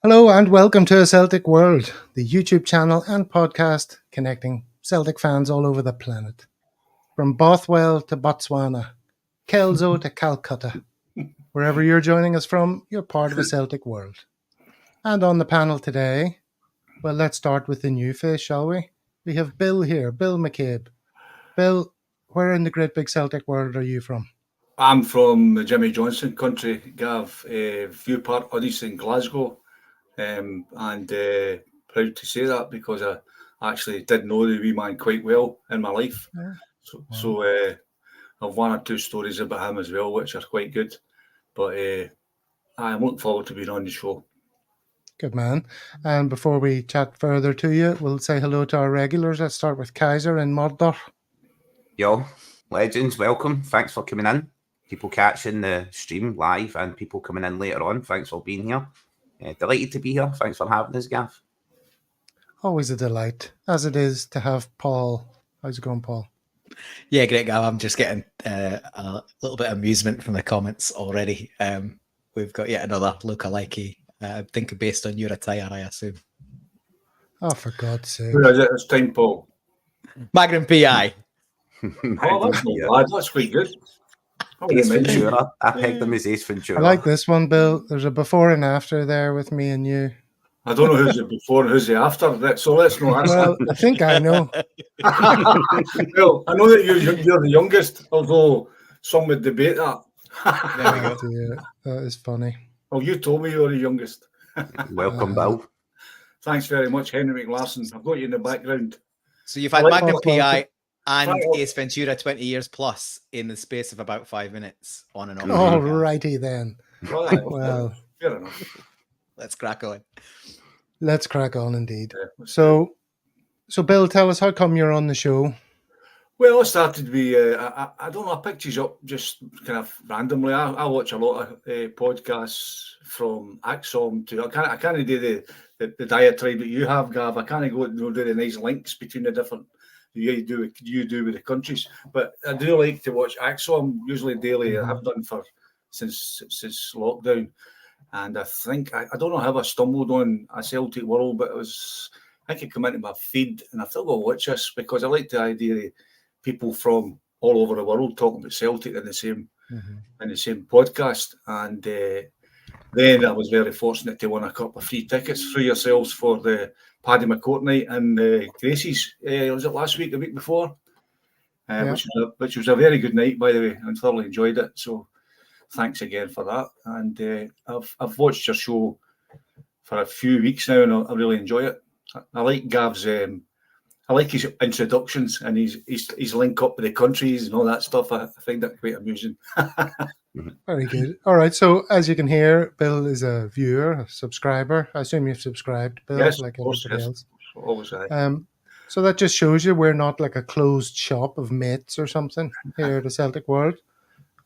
Hello and welcome to A Celtic World, the YouTube channel and podcast connecting Celtic fans all over the planet. From Bothwell to Botswana, Kelso to Calcutta. Wherever you're joining us from, you're part of A Celtic World. And on the panel today, well, let's start with the new face, shall we? We have Bill here, Bill McCabe. Bill, where in the great big Celtic world are you from? I'm from the Jimmy Johnson country, Gav, View Park, Odyssey in Glasgow. And proud to say that because I actually did know the wee man quite well in my life. Yeah. So I've one or two stories about him as well, which are quite good. But I'm looking forward to being on the show. Good man. And before we chat further to you, we'll say hello to our regulars. Let's start with Kaiser in Mordor. Yo, legends, welcome. Thanks for coming in. People catching the stream live and people coming in later on. Thanks for being here. Delighted to be here. Thanks for having us, Gav. Always a delight, as it is to have Paul. How's it going, Paul? Yeah, great, Gav. I'm just getting a little bit of amusement from the comments already. We've got yet another lookalike. I think based on your attire, I assume. Oh, for God's sake. Who is it? It's time, Paul. Magnum PI. Oh, that's not bad. That's quite good. Ace Ventura. I pegged them as Ace Ventura. I like this one, Bill. There's a before and after there with me and you. I don't know who's the before and who's the after. So let's not answer. Well, I think I know. Well, I know that you're the youngest, although some would debate that. There we go. Dear, that is funny. Well, you told me you were the youngest. Welcome, Bill. Thanks very much, Henry McLaughlin. I've got you in the background. So you've had I like Magnum that. PI and Right. Ace Ventura 20 years plus in the space of about 5 minutes on and off. All righty then. Well, Well, fair enough. Let's crack on. let's crack on indeed. Yeah. So Bill, tell us, how come you're on the show? Well, I started to be, I don't know, I picked these up just kind of randomly. I watch a lot of podcasts from Axom to, I can't do the diatribe that you have, Gav. I can't go and do the nice links between the different, you do with the countries. But I do like to watch Axom, usually daily. I have done since lockdown. And I think, I don't know how I stumbled on A Celtic World, but I think it came into my feed and I thought, I'll watch this because I like the idea of people from all over the world talking about Celtic in the same podcast. And then I was very fortunate to win a couple of free tickets through yourselves for the Paddy McCourt night and Gracie's. Was it last week, the week before? Which was a very good night, by the way, and thoroughly enjoyed it. So thanks again for that. And I've watched your show for a few weeks now, and I really enjoy it. I like Gav's. I like his introductions and his link up with the countries and all that stuff. I find that quite amusing. Very good. All right. So as you can hear, Bill is a viewer, a subscriber. I assume you've subscribed, Bill, Yes, like of course, everybody yes. else. Always I. So that just shows you we're not like a closed shop of mates or something here at the Celtic World.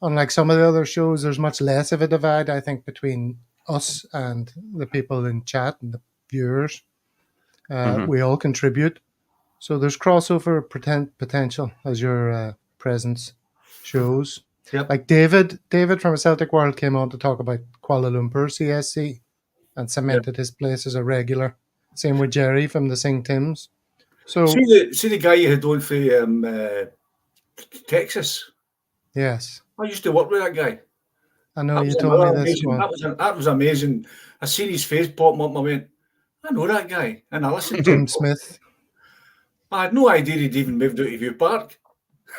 Unlike some of the other shows, there's much less of a divide, I think, between us and the people in chat and the viewers. We all contribute. So there's crossover potential, as your presence shows. Yep. Like David from A Celtic World came on to talk about Kuala Lumpur CSC and cemented his place as a regular. Same with Jerry from the Sing Tims. So see the guy you had on for Texas. yes, I used to work with that guy. I know you told me this amazing. one. That was amazing. I seen his face pop up. I went, I know that guy, and I listened to Jim him. Smith. I had no idea he'd even moved out of View Park.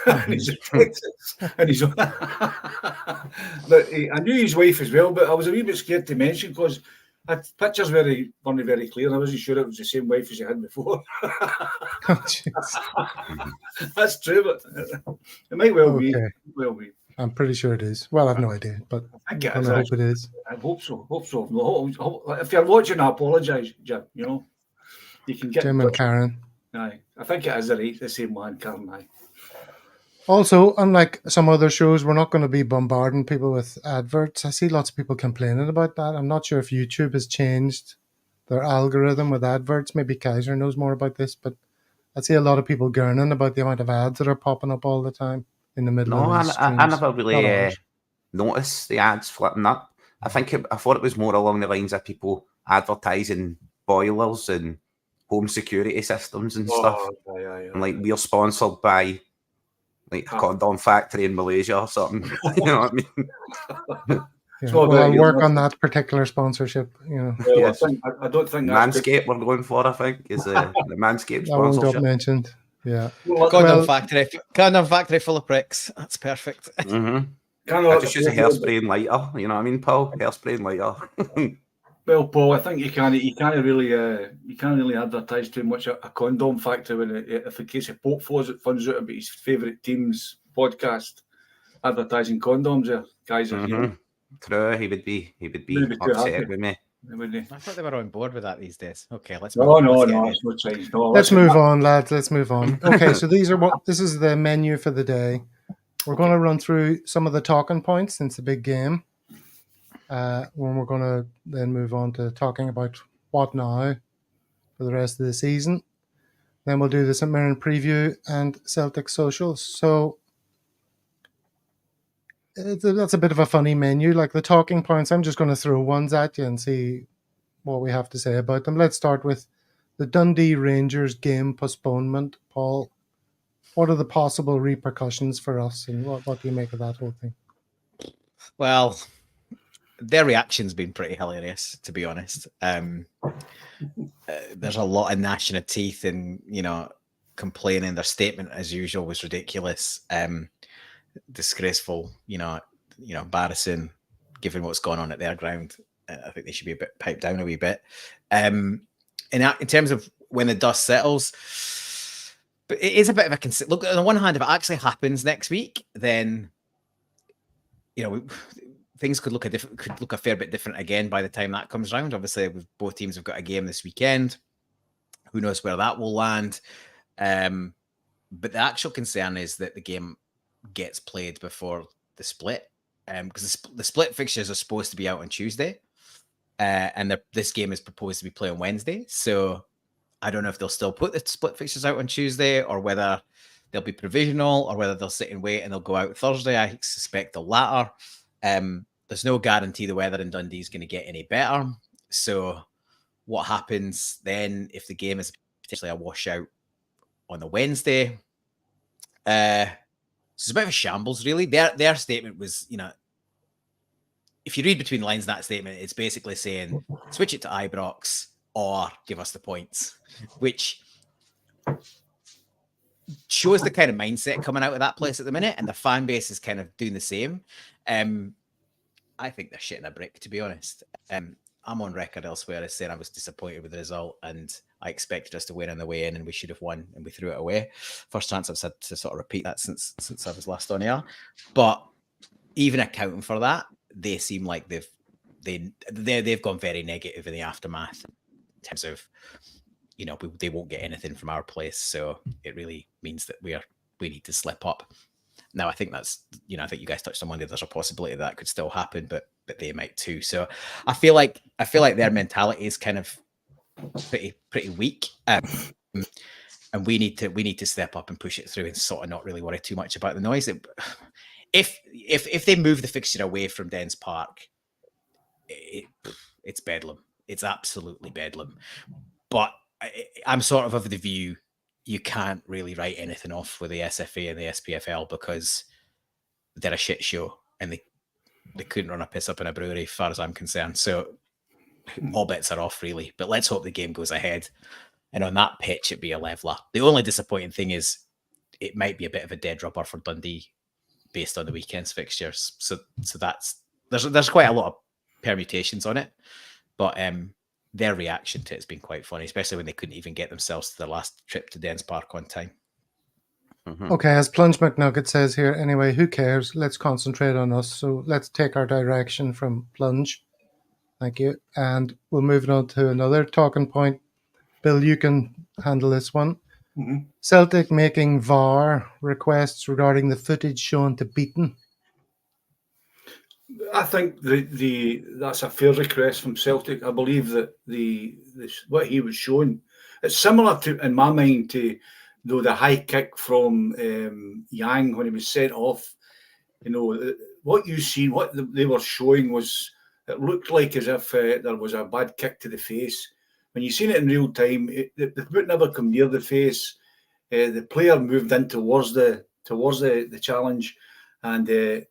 And he's in Texas, and he's. But I knew his wife as well, but I was a wee bit scared to mention because pictures weren't very clear, and I wasn't sure it was the same wife as he had before. Oh, That's true, but it might well be. Okay. Well be. I'm pretty sure it is. Well, I've no idea, but I think I hope it is. I hope so. No, if you're watching, I apologise, Jim. You know, you can get Jim and Karen. Aye, I think it is the same one, Karen. Aye. Also, unlike some other shows, we're not going to be bombarding people with adverts. I see lots of people complaining about that. I'm not sure if YouTube has changed their algorithm with adverts. Maybe Kaiser knows more about this, but I see a lot of people gurning about the amount of ads that are popping up all the time in the middle of these streams. I never really noticed the ads flipping up. I thought it was more along the lines of people advertising boilers and home security systems and stuff. And like we're sponsored by like a condom factory in Malaysia or something. You know what I mean? Yeah. Well, I'll work on that particular sponsorship. Well, Yes. I don't think Manscaped we're going for, I think, is the Manscaped that one got sponsorship. mentioned. Yeah. Condom factory full of pricks. That's perfect. Mm-hmm. I just use a hairspray and lighter. You know what I mean, Paul? Hairspray and lighter. Well, Paul, I think you can't really advertise too much a condom factory when if in case of Pope funds out about his favourite team's podcast advertising condoms there, guys. True, he would be upset with me. I thought they were on board with that these days. Okay, let's move on. Let's move on, lads. Let's move on. Okay, so this is the menu for the day. We're going to run through some of the talking points since the big game. When we're going to then move on to talking about what now for the rest of the season. Then we'll do the St Mirren preview and Celtic socials. So that's a bit of a funny menu. Like the talking points, I'm just going to throw ones at you and see what we have to say about them. Let's start with the Dundee Rangers game postponement. Paul, what are the possible repercussions for us, and what do you make of that whole thing? Well, their reaction's been pretty hilarious, to be honest. There's a lot of gnashing of teeth and, complaining. Their statement, as usual, was ridiculous, disgraceful, embarrassing, given what's going on at their ground. I think they should be a bit piped down a wee bit. In terms of when the dust settles, but it is a bit of a look. On the one hand, if it actually happens next week, then things could look a fair bit different again by the time that comes around. Obviously, both teams have got a game this weekend. Who knows where that will land? But the actual concern is that the game gets played before the split, because the split fixtures are supposed to be out on Tuesday, and this game is proposed to be played on Wednesday. So I don't know if they'll still put the split fixtures out on Tuesday, or whether they'll be provisional, or whether they'll sit and wait and they'll go out Thursday. I suspect the latter. There's no guarantee the weather in Dundee is going to get any better. So what happens then if the game is potentially a washout on the Wednesday? It's a bit of a shambles, really. Their statement was, if you read between the lines in that statement, it's basically saying switch it to Ibrox or give us the points, which shows the kind of mindset coming out of that place at the minute, and the fan base is kind of doing the same. I think they're shitting a brick, to be honest. I'm on record elsewhere as saying I was disappointed with the result, and I expected us to win on the way in, and we should have won, and we threw it away. First chance I've said to sort of repeat that since I was last on air. But even accounting for that, they seem like they've gone very negative in the aftermath in terms of, they won't get anything from our place. So it really means that we need to slip up. Now, I think that's, I think you guys touched on Monday. There's a possibility that could still happen, but they might too. So I feel like their mentality is kind of pretty weak, and we need to step up and push it through and sort of not really worry too much about the noise. If they move the fixture away from Dens Park, it's bedlam. It's absolutely bedlam. But I'm sort of the view, you can't really write anything off with the SFA and the SPFL because they're a shit show and they couldn't run a piss up in a brewery, as far as I'm concerned. So all bets are off, really. But let's hope the game goes ahead. And on that pitch, it'd be a leveller. The only disappointing thing is it might be a bit of a dead rubber for Dundee based on the weekend's fixtures. So that's there's quite a lot of permutations on it. But their reaction to it has been quite funny, especially when they couldn't even get themselves to their last trip to Dens Park on time. Mm-hmm. Okay, as Plunge McNugget says here, anyway, who cares? Let's concentrate on us. So let's take our direction from Plunge. Thank you. And we'll move on to another talking point. Bill, you can handle this one. Mm-hmm. Celtic making VAR requests regarding the footage shown to Beaton. I think that's a fair request from Celtic. I believe that what he was showing, it's similar to, in my mind, to the high kick from Yang when he was sent off. What you see, what they were showing was it looked like as if there was a bad kick to the face. When you seen it in real time, the boot never come near the face. The player moved in towards the challenge, and that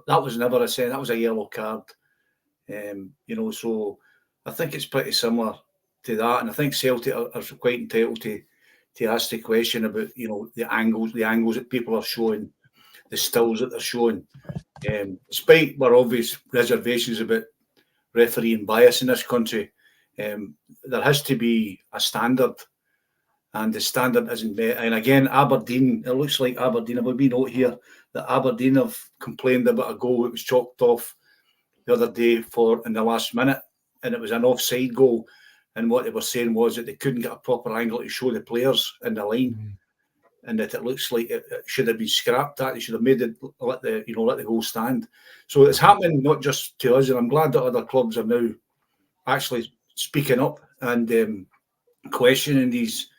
was never a sign. That was a yellow card. So I think it's pretty similar to that, and I think Celtic are quite entitled to ask the question about the angles that people are showing, the stills that they're showing. Despite our obvious reservations about refereeing bias in this country, there has to be a standard, and the standard isn't met. And again, Aberdeen, it looks like Aberdeen, have we note here that Aberdeen have complained about a goal that was chalked off the other day in the last minute, and it was an offside goal. And what they were saying was that they couldn't get a proper angle to show the players in the line, and that it looks like it should have been scrapped. That they should have made it, let the goal stand. So it's happening not just to us, and I'm glad that other clubs are now actually speaking up and questioning these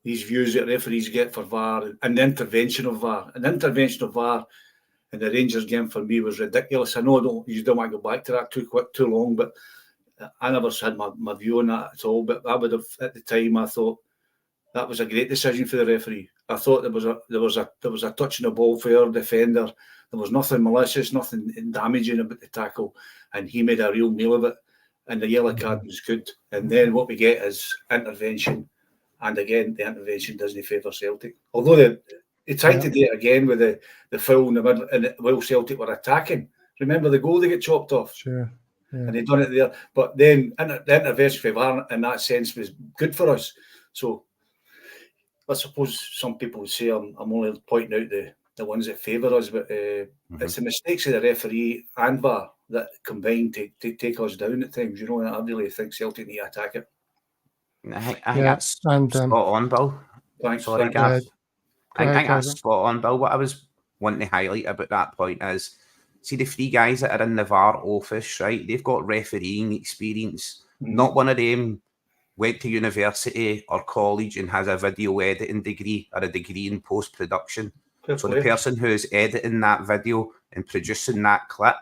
views that referees get for VAR and the intervention of VAR. And the intervention of VAR in the Rangers game for me was ridiculous. I know you don't want to go back to that too long, but I never had my view on that at all. But I would have, at the time, I thought that was a great decision for the referee. I thought there was a touch in the ball for our defender. There was nothing malicious, nothing damaging about the tackle, and he made a real meal of it. And the yellow card was good. And then what we get is intervention. And again, the intervention doesn't favour Celtic. Although they tried to do it again with the foul in the middle, and while Celtic were attacking. Remember the goal they get chopped off? Sure. Yeah. And they done it there. But then the intervention for VAR in that sense was good for us. So I suppose some people would say I'm only pointing out the ones that favour us, but it's the mistakes of the referee and VAR that combine to take us down at times, and I really think Celtic need to attack it. I think that's spot on, Bill. Thanks. Sorry, Gav. I think that's spot on, Bill. What I was wanting to highlight about that point is, see the three guys that are in the VAR office, right? They've got refereeing experience. Not one of them went to university or college and has a video editing degree or a degree in post-production. So the person who's editing that video and producing that clip,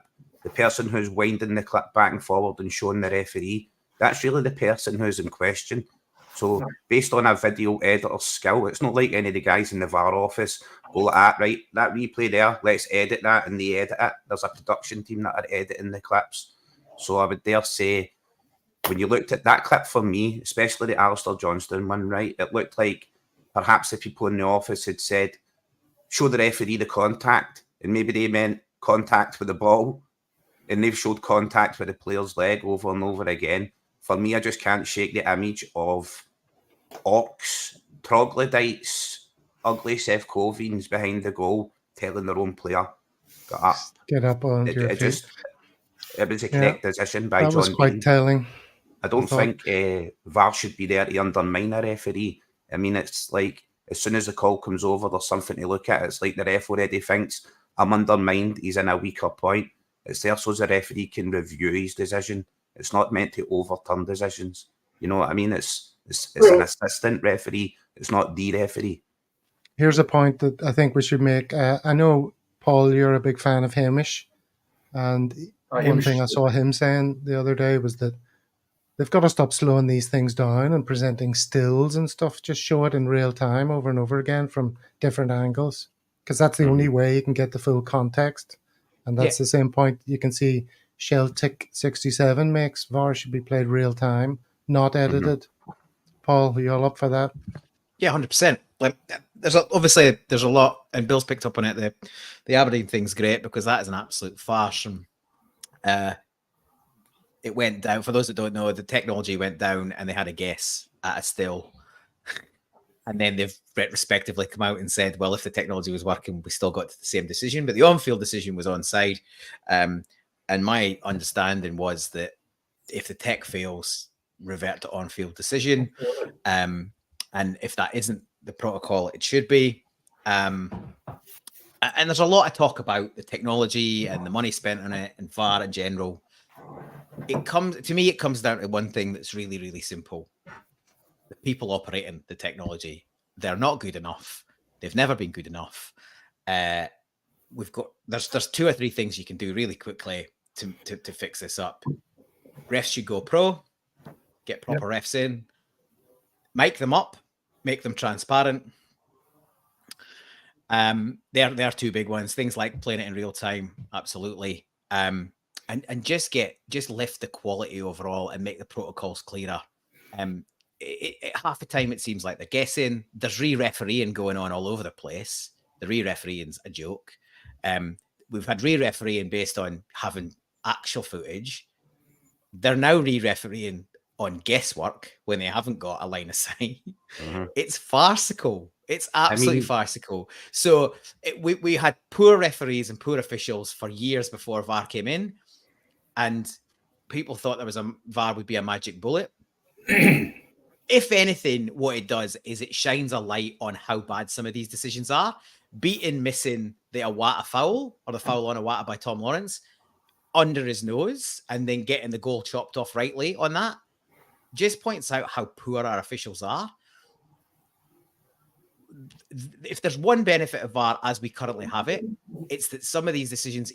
the person who's winding the clip back and forward and showing the referee, that's really the person who's in question. So based on a video editor's skill, it's not like any of the guys in the VAR office go at, right, that replay there, let's edit that, and they edit it. There's a production team that are editing the clips. So I would dare say, when you looked at that clip for me, especially the Alistair Johnston one, right, it looked like perhaps the people in the office had said, show the referee the contact, and maybe they meant contact with the ball, and they've showed contact with the player's leg over and over again. For me, I just can't shake the image of orcs, troglodytes, ugly Sevcovians behind the goal telling their own player, get up on your feet. It was a correct decision by John Dean. That was quite telling. I don't think VAR should be there to undermine a referee. I mean, it's like as soon as the call comes over, there's something to look at. It's like the ref already thinks I'm undermined. He's in a weaker point. It's there so the referee can review his decision. It's not meant to overturn decisions. You know what I mean? It's an assistant referee. It's not the referee. Here's a point that I think we should make. I know, Paul, you're a big fan of Hamish. And one thing I saw him saying the other day was that they've got to stop slowing these things down and presenting stills and stuff. Just show it in real time over and over again from different angles. Because that's the only way you can get the full context. And that's the same point you can see Celtic 67 makes. VAR should be played real time, not edited. Paul, are you all up for that? Yeah, 100%. Like, there's a lot, and Bill's picked up on it. The Aberdeen thing's great because that is an absolute farce. And it went down. For those that don't know, the technology went down, and they had a guess at a still. And then they've retrospectively come out and said, well, if the technology was working, we still got to the same decision. But the on-field decision was onside. And my understanding was that if the tech fails, revert to on-field decision. And if that isn't the protocol it should be. And there's a lot of talk about the technology and the money spent on it and VAR in general. It comes down to one thing that's really, really simple. The people operating the technology, they're not good enough. They've never been good enough. There's 2 or 3 things you can do really quickly to fix this up. Refs should go pro, get proper refs in, mic them up, make them transparent. They're two big ones. Things like playing it in real time, absolutely. And just lift the quality overall and make the protocols clearer. Half the time it seems like they're guessing. There's re-refereeing going on all over the place. The re-refereeing's a joke. We've had re-refereeing based on having actual footage. They're now re-refereeing on guesswork when they haven't got a line of sight. Mm-hmm. It's farcical. It's absolutely farcical. So we had poor referees and poor officials for years before VAR came in, and people thought there was VAR would be a magic bullet. If anything, what it does is it shines a light on how bad some of these decisions are. Beating missing the Awata foul or the foul on Awata by Tom Lawrence under his nose and then getting the goal chopped off rightly on that just points out how poor our officials are. If there's one benefit of VAR as we currently have it, it's that some of these decisions,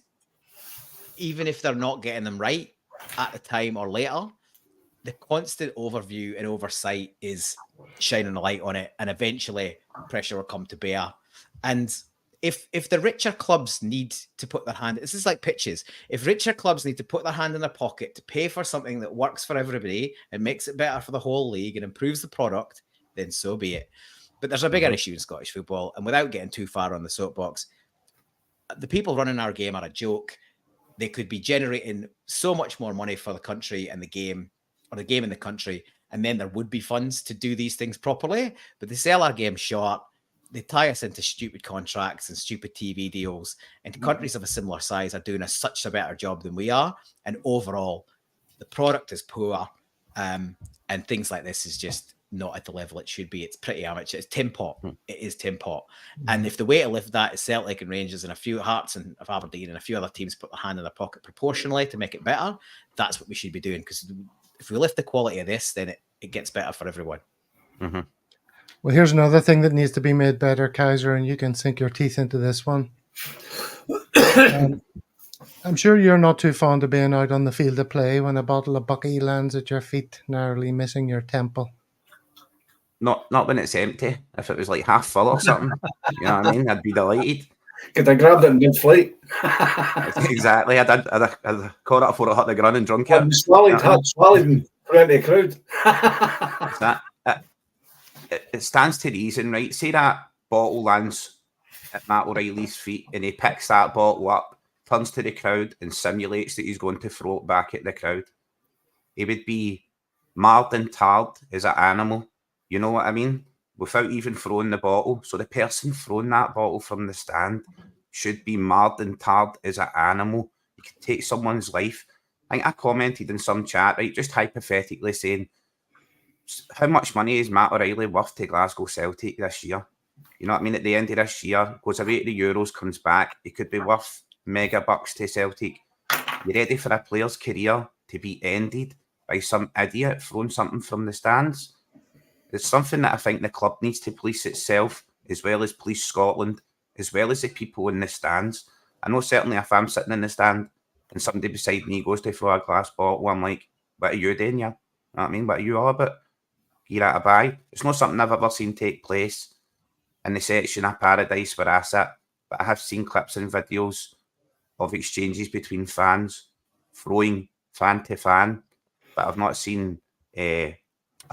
even if they're not getting them right at the time or later, the constant overview and oversight is shining a light on it, and eventually pressure will come to bear. And if the richer clubs need to put their hand, this is like pitches. If richer clubs need to put their hand in their pocket to pay for something that works for everybody and makes it better for the whole league and improves the product, then so be it. But there's a bigger issue in Scottish football, and without getting too far on the soapbox, the people running our game are a joke. They could be generating so much more money for the country and the game, or the game in the country, and then there would be funds to do these things properly. But they sell our game short. They tie us into stupid contracts and stupid TV deals, and countries of a similar size are doing such a better job than we are. And overall, the product is poor, and things like this is just not at the level it should be. It's pretty amateur. It's tin pot. It is tin pot. And if the way to lift that is Celtic and Rangers and a few Hearts and of Aberdeen and a few other teams put their hand in their pocket proportionally to make it better, that's what we should be doing. Because if we lift the quality of this, then it gets better for everyone. Mm-hmm. Well, here's another thing that needs to be made better, Kaiser, and you can sink your teeth into this one. I'm sure you're not too fond of being out on the field of play when a bottle of Bucky lands at your feet, narrowly missing your temple. Not when it's empty. If it was like half full or something, you know what I mean? I'd be delighted. Could I grabbed it in mid-flight? Exactly. I'd caught it before I hit the ground and drunk it. Swallowed and put into the crowd. It stands to reason, right? Say that bottle lands at Matt O'Reilly's feet and he picks that bottle up, turns to the crowd and simulates that he's going to throw it back at the crowd. He would be marred and tarred as an animal. You know what I mean? Without even throwing the bottle. So the person throwing that bottle from the stand should be marred and tarred as an animal. You could take someone's life. I think I commented in some chat, right, just hypothetically saying, how much money is Matt O'Reilly worth to Glasgow Celtic this year? You know what I mean? At the end of this year, goes away to the Euros, comes back, he could be worth mega bucks to Celtic. You ready for a player's career to be ended by some idiot throwing something from the stands? It's something that I think the club needs to police itself, as well as police Scotland, as well as the people in the stands. I know certainly if I'm sitting in the stand and somebody beside me goes to throw a glass bottle, I'm like, what are you doing, yeah? You know what I mean? What are you all about? You're at a buy. It's not something I've ever seen take place in the section of Paradise where I sit, but I have seen clips and videos of exchanges between fans, throwing fan to fan, but I've not seen, I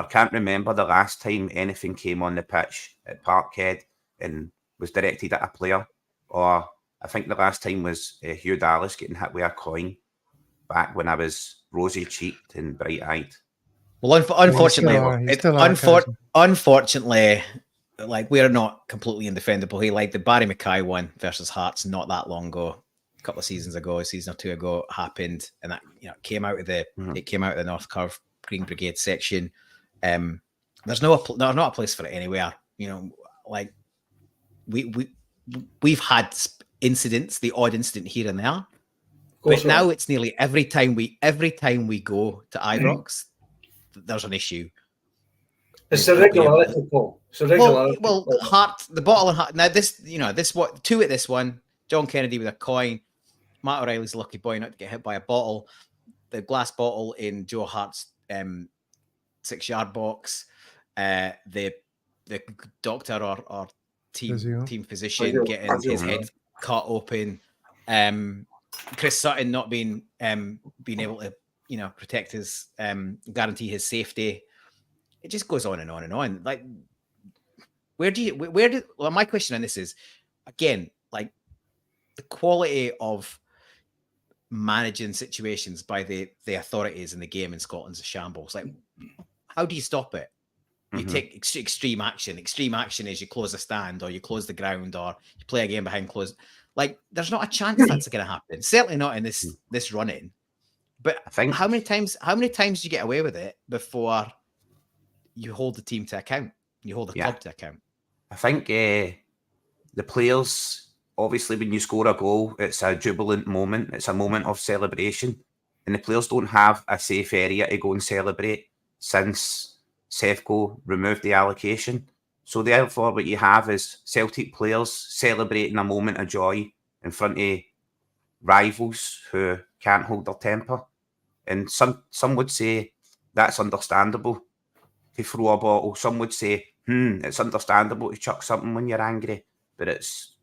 can't remember the last time anything came on the pitch at Parkhead and was directed at a player, or I think the last time was Hugh Dallas getting hit with a coin back when I was rosy-cheeked and bright-eyed. Well, unfortunately, like, we're not completely indefendable. Like the Barry Mackay one versus Hearts not that long ago, a couple of seasons ago, a season or two ago, happened, and that came out of the North Curve Green Brigade section. There's not a place for it anywhere. You know, like we've had incidents, the odd incident here and there, but now it's nearly every time we go to Ibrox. There's an issue. It's a regularity, Paul. It's a regularity. Well, Heart, the bottle and Heart. Now this, two at this one. John Kennedy with a coin. Matt O'Reilly's lucky boy not to get hit by a bottle. The glass bottle in Joe Hart's 6-yard box. The doctor or team physician getting his head cut open. Chris Sutton not being able to protect his guarantee his safety. It just goes on and on and on. Like, well, my question on this is, again, like, the quality of managing situations by the authorities in the game in Scotland's a shambles. Like, how do you stop it? You take extreme action. Extreme action is you close the stand, or you close the ground, or you play a game behind closed. Like, there's not a chance that's going to happen. Certainly not in this run-in. But I think, how many times do you get away with it before you hold the team to account? You hold the club to account. I think the players, obviously, when you score a goal, it's a jubilant moment. It's a moment of celebration. And the players don't have a safe area to go and celebrate since Sevco removed the allocation. So therefore, what you have is Celtic players celebrating a moment of joy in front of rivals who can't hold their temper. And some would say that's understandable to throw a bottle. Some would say, it's understandable to chuck something when you're angry. But it's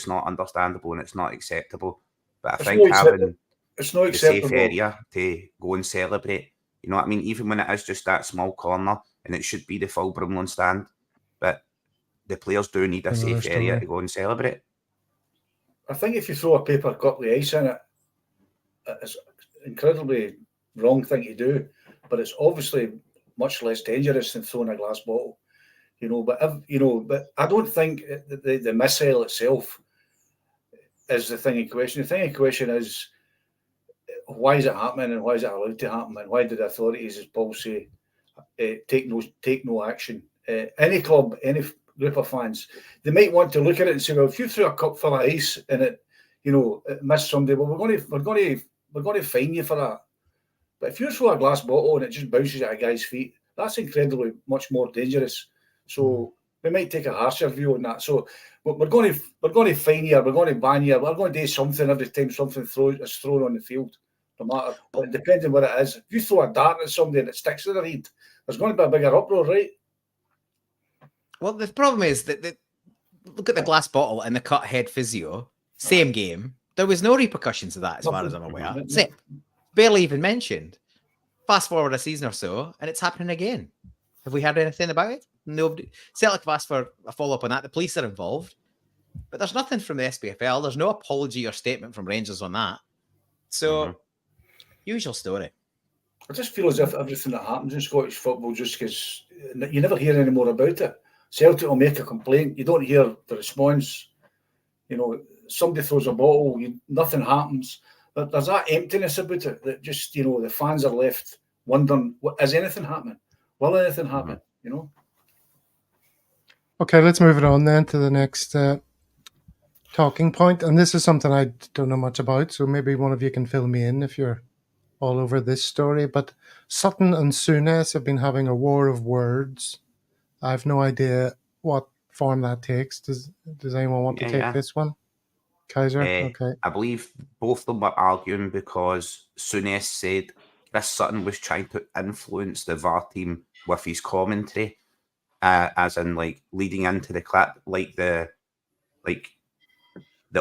not understandable and it's not acceptable. But I think having a safe area to go and celebrate, you know what I mean? Even when it is just that small corner, and it should be the full Brumlin stand, but the players do need a safe area to go and celebrate. I think if you throw a paper cup with ice in it, it's an incredibly wrong thing to do, but it's obviously much less dangerous than throwing a glass bottle. But I don't think the missile itself is the thing in question. The thing in question is, why is it happening, and why is it allowed to happen, and why did the authorities, as Paul say, take no action? Any club, any group of fans, they might want to look at it and say, well, if you threw a cup full of ice and it missed somebody, well, we're going to fine you for that. But if you throw a glass bottle and it just bounces at a guy's feet, that's incredibly much more dangerous. So we might take a harsher view on that. So we're going to fine you, we're going to ban you, we're going to do something every time something is thrown on the field, no matter. But depending what it is, if you throw a dart at somebody and it sticks to their head, there's going to be a bigger uproar, right? Well, the problem is that look at the glass bottle and the cut head physio, same game. There was no repercussions of that, as far as I'm aware. Barely even mentioned. Fast forward a season or so, and it's happening again. Have we heard anything about it? Nobody. Celtic have asked for a follow-up on that. The police are involved. But there's nothing from the SPFL. There's no apology or statement from Rangers on that. So, usual story. I just feel as if everything that happens in Scottish football, just because you never hear any more about it. Celtic will make a complaint. You don't hear the response. Somebody throws a bottle, nothing happens. But there's that emptiness about it that just, the fans are left wondering, is anything happening? Will anything happen? Okay, let's move it on then to the next talking point. And this is something I don't know much about, so maybe one of you can fill me in if you're all over this story. But Sutton and Souness have been having a war of words. I have no idea what form that takes. Does anyone want to take this one? Kaiser? Okay. I believe both of them were arguing because Souness said Chris Sutton was trying to influence the VAR team with his commentary, as in leading into the clip, the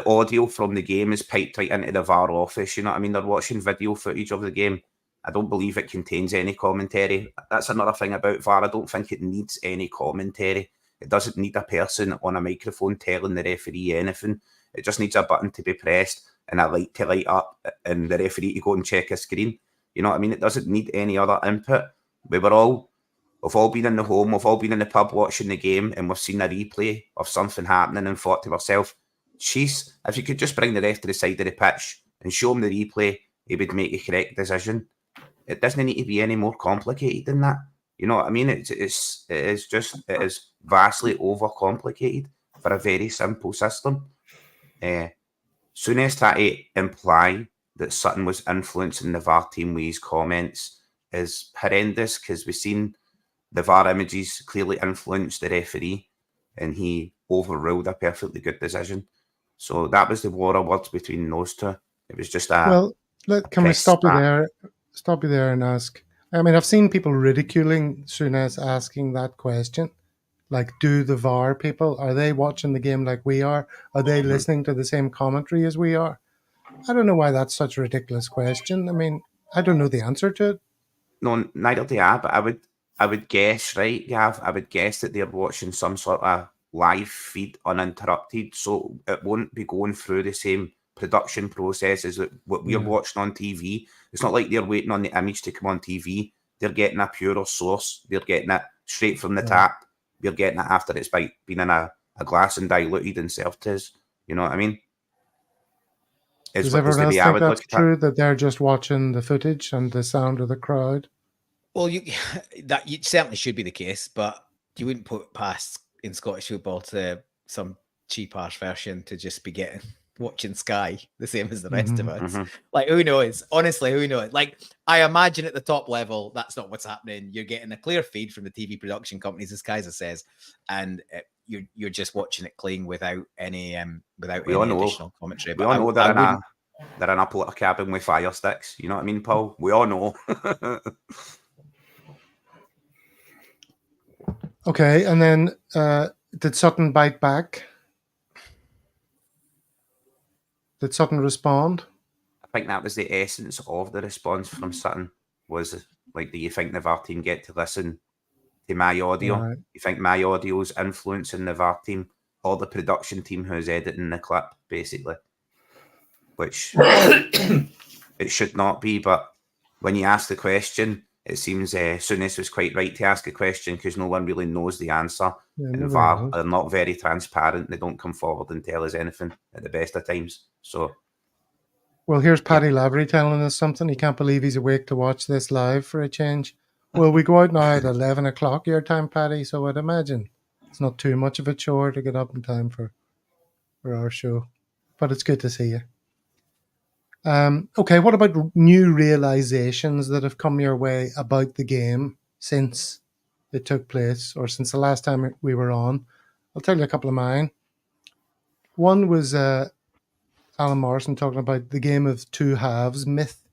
audio from the game is piped right into the VAR office. You know what I mean? They're watching video footage of the game. I don't believe it contains any commentary. That's another thing about VAR. I don't think it needs any commentary. It doesn't need a person on a microphone telling the referee anything. It just needs a button to be pressed and a light to light up and the referee to go and check a screen. You know what I mean? It doesn't need any other input. We've all been in the home, we've all been in the pub watching the game, and we've seen a replay of something happening and thought to ourselves, jeez, if you could just bring the ref to the side of the pitch and show him the replay, he would make a correct decision. It doesn't need to be any more complicated than that. You know what I mean? It is vastly overcomplicated for a very simple system. Souness tried to imply that Sutton was influencing the VAR team with his comments is horrendous, because we've seen the VAR images clearly influenced the referee and he overruled a perfectly good decision. So that was the war of words between those two. It was just Well, can we press stop you start. there? Stop you there and ask. I mean, I've seen people ridiculing Souness asking that question. Like, do the VAR people, are they watching the game like we are? Are they listening to the same commentary as we are? I don't know why that's such a ridiculous question. I mean, I don't know the answer to it. No, neither do I, but I would guess, right, Gav? I would guess that they're watching some sort of live feed uninterrupted, so it won't be going through the same production process as what we're watching on TV. It's not like they're waiting on the image to come on TV. They're getting a purer source. They're getting it straight from the tap. We're getting it after it's been in a glass and diluted and served to us. You know what I mean? Does everyone else think that's true, that they're just watching the footage and the sound of the crowd? Well, you certainly should be the case, but you wouldn't put past in Scottish football to some cheap-ass version to just be watching Sky the same as the rest of us. Like, who knows? Honestly, who knows? Like, I imagine at the top level, that's not what's happening. You're getting a clear feed from the TV production companies, as Kaiser says, and you're just watching it clean without any additional commentary. We all know they're in a porter cabin with fire sticks. You know what I mean, Paul? We all know. Okay, and then did Sutton bite back? Did Sutton respond? I think that was the essence of the response from Sutton, was like, do you think the VAR team get to listen to my audio? Right. You think my audio's influencing the VAR team or the production team who's editing the clip, basically? Which it should not be, but when you ask the question, it seems Souness was quite right to ask a question because no one really knows the answer. And VAR are not very transparent. They don't come forward and tell us anything at the best of times. So, well, here's Paddy Lavery telling us something. He can't believe he's awake to watch this live for a change. Well, we go out now at 11 o'clock your time, Paddy, so I'd imagine it's not too much of a chore to get up in time for our show. But it's good to see you. Okay, what about new realizations that have come your way about the game since it took place or since the last time we were on? I'll tell you a couple of mine. One was Alan Morrison talking about the game of two halves myth.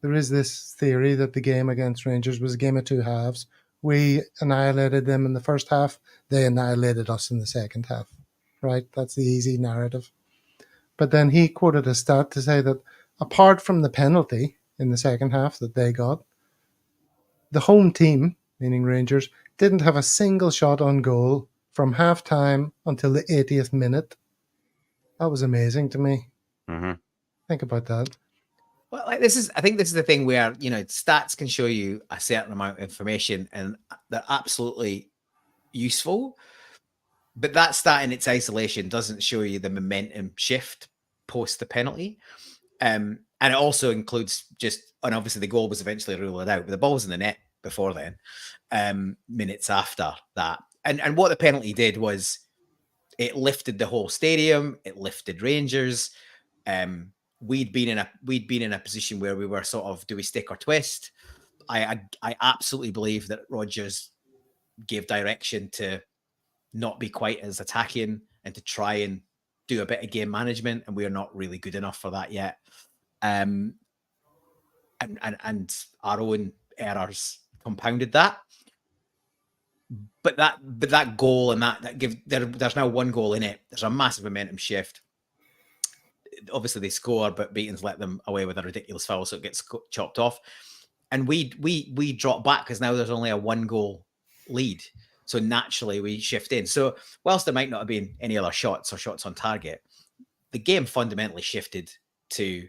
There is this theory that the game against Rangers was a game of two halves. We annihilated them in the first half. They annihilated us in the second half. Right? That's the easy narrative. But then he quoted a stat to say that apart from the penalty in the second half that they got, the home team, meaning Rangers, didn't have a single shot on goal from half-time until the 80th minute. That was amazing to me. Think about that. Well, I think this is the thing where, stats can show you a certain amount of information and they're absolutely useful. But that stat in its isolation doesn't show you the momentum shift post the penalty. And it also includes and obviously the goal was eventually ruled out, but the ball was in the net before then, minutes after that. And what the penalty did was it lifted the whole stadium. It lifted Rangers. We'd been in a position where we were sort of, do we stick or twist? I absolutely believe that Rodgers gave direction to not be quite as attacking and to try and do a bit of game management, and we're not really good enough for that yet. And our own errors compounded that. But that goal and there's now one goal in it. There's a massive momentum shift. Obviously they score, but Beaton's let them away with a ridiculous foul, so it gets chopped off. And we drop back because now there's only a 1-goal lead. So naturally we shift in. So whilst there might not have been any other shots or shots on target, the game fundamentally shifted to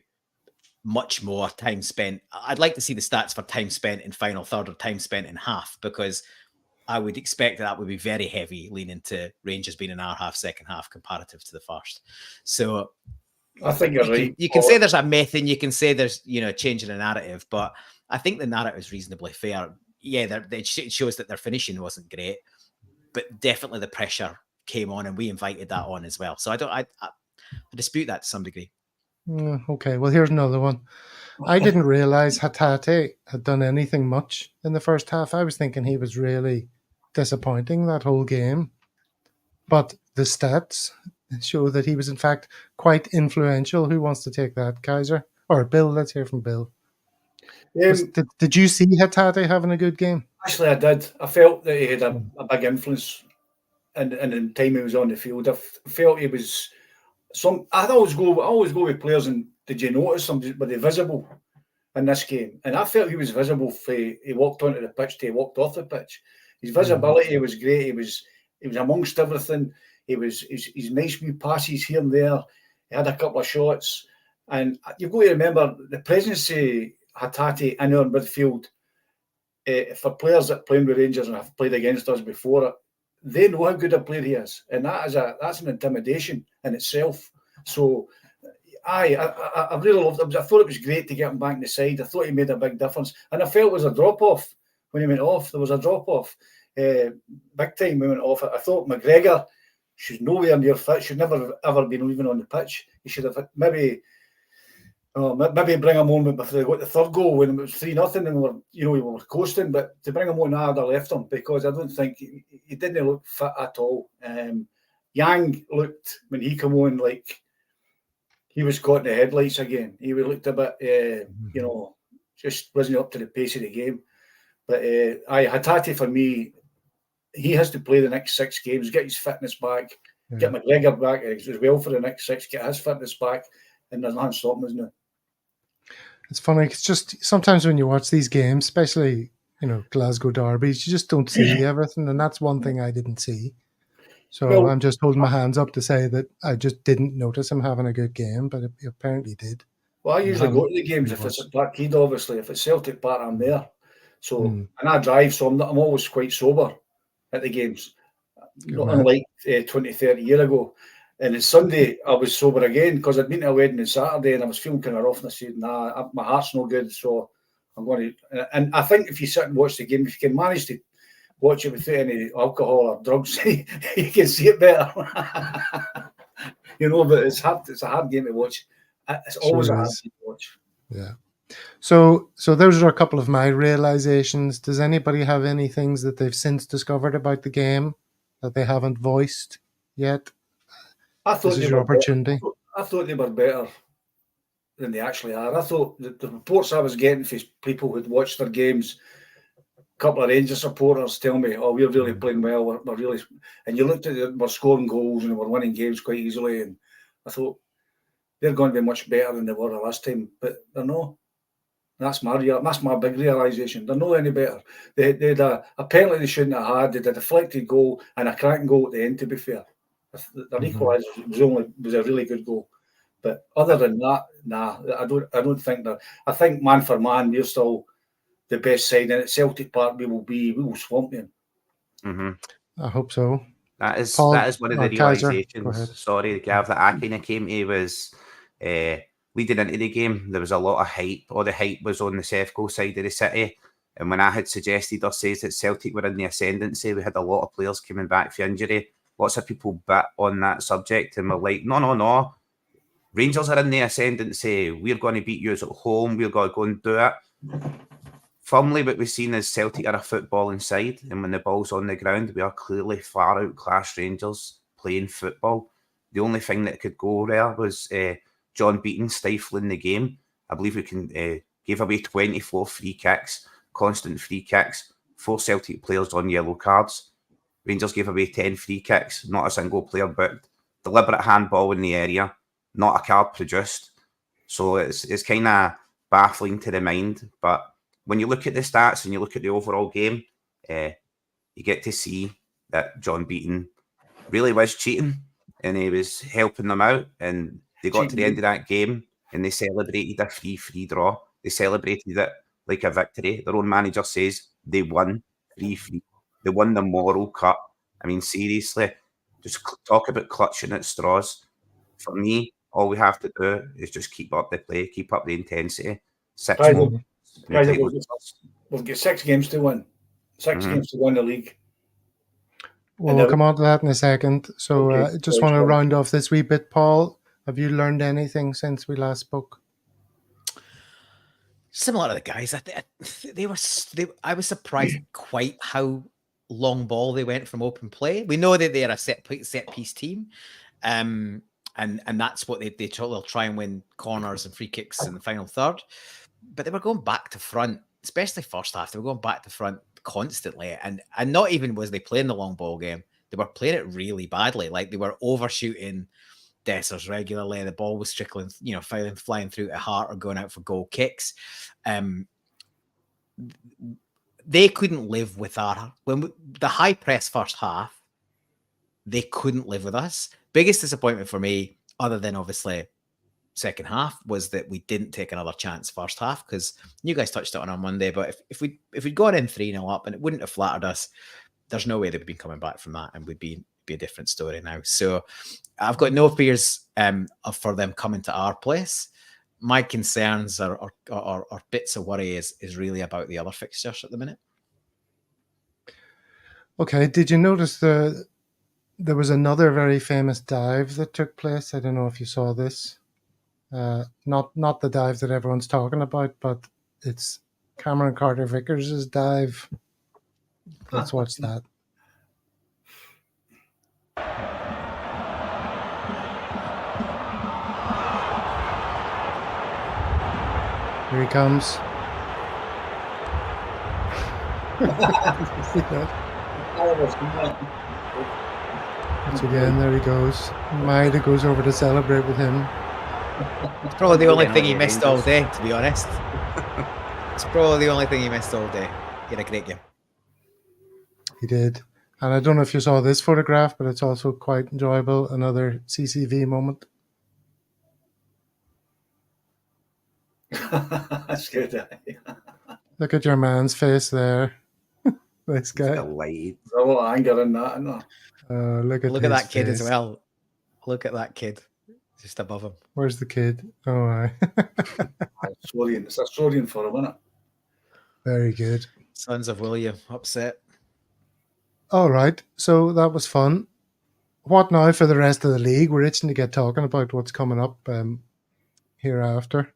much more time spent. I'd like to see the stats for time spent in final third or time spent in half, because I would expect that would be very heavy leaning to Rangers being in our half, second half comparative to the first. So I think you're right. You can say there's a myth and you can say there's, changing the narrative, but I think the narrative is reasonably fair. Yeah, it shows that their finishing wasn't great, but definitely the pressure came on and we invited that on as well. So I dispute that to some degree. Okay, well, here's another one. I didn't realize Hatate had done anything much in the first half. I was thinking he was really disappointing that whole game. But the stats show that he was, in fact, quite influential. Who wants to take that, Kaiser? Or Bill, let's hear from Bill. Did you see Hatate having a good game? Actually, I did. I felt that he had a big influence in the time he was on the field. I felt he was I always go with players, and did you notice them? Were they visible in this game? And I felt he was visible. He walked onto the pitch to he walked off the pitch. His visibility was great. He was amongst everything. He's nice wee passes here and there. He had a couple of shots, and you've got to remember the presence of Hatate in our midfield. For players that play with Rangers and have played against us before, they know how good a player he is, and that's an intimidation in itself. So, I really loved him. I thought it was great to get him back in the side. I thought he made a big difference, and I felt it was a drop off when he went off. There was a drop off, big time. When he went off. I thought McGregor should nowhere near fit. Should never ever been even on the pitch. He should have maybe bring him on before they got the third goal when it was 3-0 and we were coasting. But to bring him on, I'd have left him because I don't think he didn't look fit at all. Yang looked, when he came on, like he was caught in the headlights again. He looked a bit, just wasn't up to the pace of the game. But Hatate, for me, he has to play the next 6 games, get his fitness back, get McGregor back as well for the next 6, get his fitness back, and there's nothing stopping, isn't it? It's funny. It's just sometimes when you watch these games, especially Glasgow derbies, you just don't see everything, and that's one thing I didn't see. So I'm just holding my hands up to say that I just didn't notice him having a good game, but he apparently did. Well, I usually go to the games if it's at Blackheath, obviously. If it's Celtic Park, I'm there. So and I drive, so I'm always quite sober at the games. Not unlike 20, 30 years ago. And on Sunday, I was sober again because I'd been to a wedding on Saturday and I was feeling kind of rough. And I said, nah, my heart's no good. So I'm going to. And I think if you sit and watch the game, if you can manage to watch it without any alcohol or drugs, you can see it better. But it's hard. It's a hard game to watch. It's always a hard game to watch. Yeah. So those are a couple of my realizations. Does anybody have any things that they've since discovered about the game that they haven't voiced yet? I thought this is your opportunity. I thought they were better than they actually are. I thought the reports I was getting from people who'd watched their games, a couple of Rangers supporters tell me, "Oh, we're really playing well. We're really," and you looked at it, we're scoring goals and we're winning games quite easily. And I thought they're going to be much better than they were the last time, but they're not. That's my big realisation. They're not any better. Apparently they shouldn't have had. They had a deflected goal and a cracking goal at the end. To be fair. Their equaliser was a really good goal, but other than that, I don't think that. I think man for man, we're still the best side, and at Celtic Park we will swamp them. I hope so. That is one of the realizations. Sorry, Gav, that I kind of came to was leading into the game. There was a lot of hype. All the hype was on the Sefco side of the city, and when I had suggested or said that Celtic were in the ascendancy, we had a lot of players coming back for injury. Lots of people bit on that subject and were like, no. Rangers are in the ascendancy. We're going to beat you at home. We're going to go and do it. Firmly, what we've seen is Celtic are a footballing side. And when the ball's on the ground, we are clearly far outclassed Rangers playing football. The only thing that could go there was John Beaton stifling the game. I believe we gave away 24 free kicks, constant free kicks, 4 Celtic players on yellow cards. Rangers gave away 10 free kicks, not a single player booked. Deliberate handball in the area, not a card produced. So it's kind of baffling to the mind. But when you look at the stats and you look at the overall game, you get to see that John Beaton really was cheating and he was helping them out. And they got to the end of that game and they celebrated a 3-3 draw. They celebrated it like a victory. Their own manager says they won 3-3. They won the moral cup. I mean, seriously, just talk about clutching at straws. For me, all we have to do is just keep up the play, keep up the intensity. 6 more. We've got 6 games to win. 6 games to win the league. Well, we'll come on to that in a second. So I just want to round off this wee bit. Paul, have you learned anything since we last spoke? Similar to the guys, I was surprised quite how long ball they went from open play. We know that they're a set piece team. and that's what they'll try and win corners and free kicks in the final third. But they were going back to front, especially first half. They were going back to front constantly, and not even was they playing the long ball game. They were playing it really badly. Like they were overshooting Dessers regularly. The ball was trickling, flying through to Hart or going out for goal kicks. They couldn't live with our the high press first half. They couldn't live with us. Biggest disappointment for me, other than obviously second half, was that we didn't take another chance first half, because you guys touched it on Monday. But if we'd gone in 3-0 up, and it wouldn't have flattered us, there's no way they'd been coming back from that, and would be a different story now. So I've got no fears for them coming to our place. My concerns or bits of worry is really about the other fixtures at the minute. Okay, did you notice there was another very famous dive that took place? I don't know if you saw this. Not the dive that everyone's talking about, but it's Cameron Carter-Vickers' dive. Let's watch that. Here he comes. Once again, there he goes. Maida goes over to celebrate with him. It's probably the only thing he missed all day, to be honest. It's probably the only thing he missed all day. He had a great game. He did. And I don't know if you saw this photograph, but it's also quite enjoyable. Another CCV moment. That's good. Look at your man's face there. This guy. Delighted. There's a lot of anger in that, isn't there? Look at that kid face. as well. Look at that kid just above him. Where's the kid? Oh, aye. It's a Sorian for him, isn't it? Very good. Sons of William upset. All right. So that was fun. What now for the rest of the league? We're itching to get talking about what's coming up hereafter.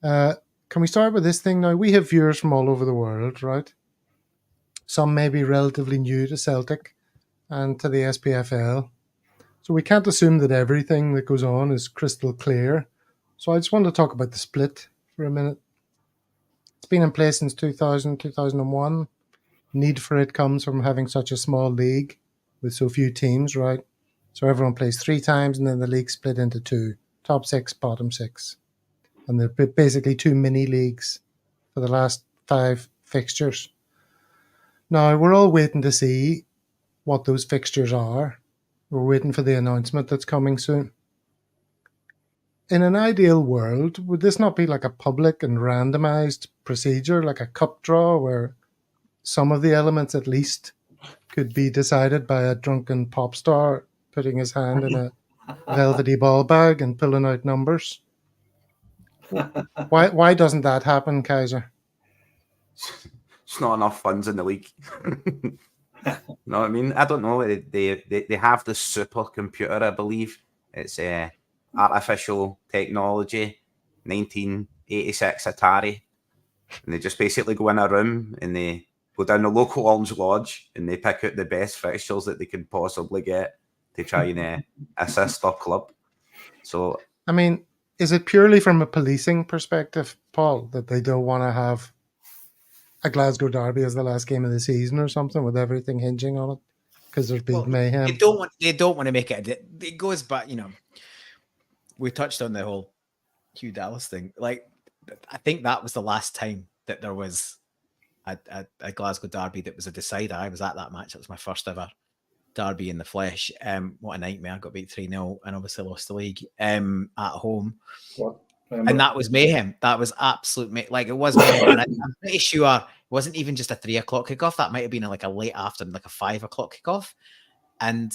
Can we start with this thing now? We have viewers from all over the world, right? Some may be relatively new to Celtic and to the SPFL. So we can't assume that everything that goes on is crystal clear. So I just want to talk about the split for a minute. It's been in place since 2000, 2001. Need for it comes from having such a small league with so few teams, right? So everyone plays 3 times and then the league split into 2. Top 6, bottom 6. And they're basically 2 mini leagues for the last 5 fixtures. Now, we're all waiting to see what those fixtures are. We're waiting for the announcement that's coming soon. In an ideal world, would this not be like a public and randomized procedure, like a cup draw, where some of the elements at least could be decided by a drunken pop star putting his hand in a velvety ball bag and pulling out numbers? Why doesn't that happen, Kaiser? It's not enough funds in the league. No, I mean, I don't know. They have the supercomputer, I believe. It's artificial technology, 1986 Atari. And they just basically go in a room and they go down the local Orange Lodge and they pick out the best fixtures that they can possibly get to try and assist their club. So, I mean, is it purely from a policing perspective, Paul, that they don't want to have a Glasgow derby as the last game of the season or something, with everything hinging on it? Because there's been mayhem. They don't want to make it. It goes back, we touched on the whole Hugh Dallas thing. Like, I think that was the last time that there was a Glasgow derby that was a decider. I was at that match. That was my first ever derby in the flesh. What a nightmare. I got beat 3-0 and obviously lost the league at home. And that was mayhem. That was absolute like, it was mayhem. And I'm pretty sure it wasn't even just a 3 o'clock kickoff. That might have been like a late afternoon, like a 5 o'clock kickoff. And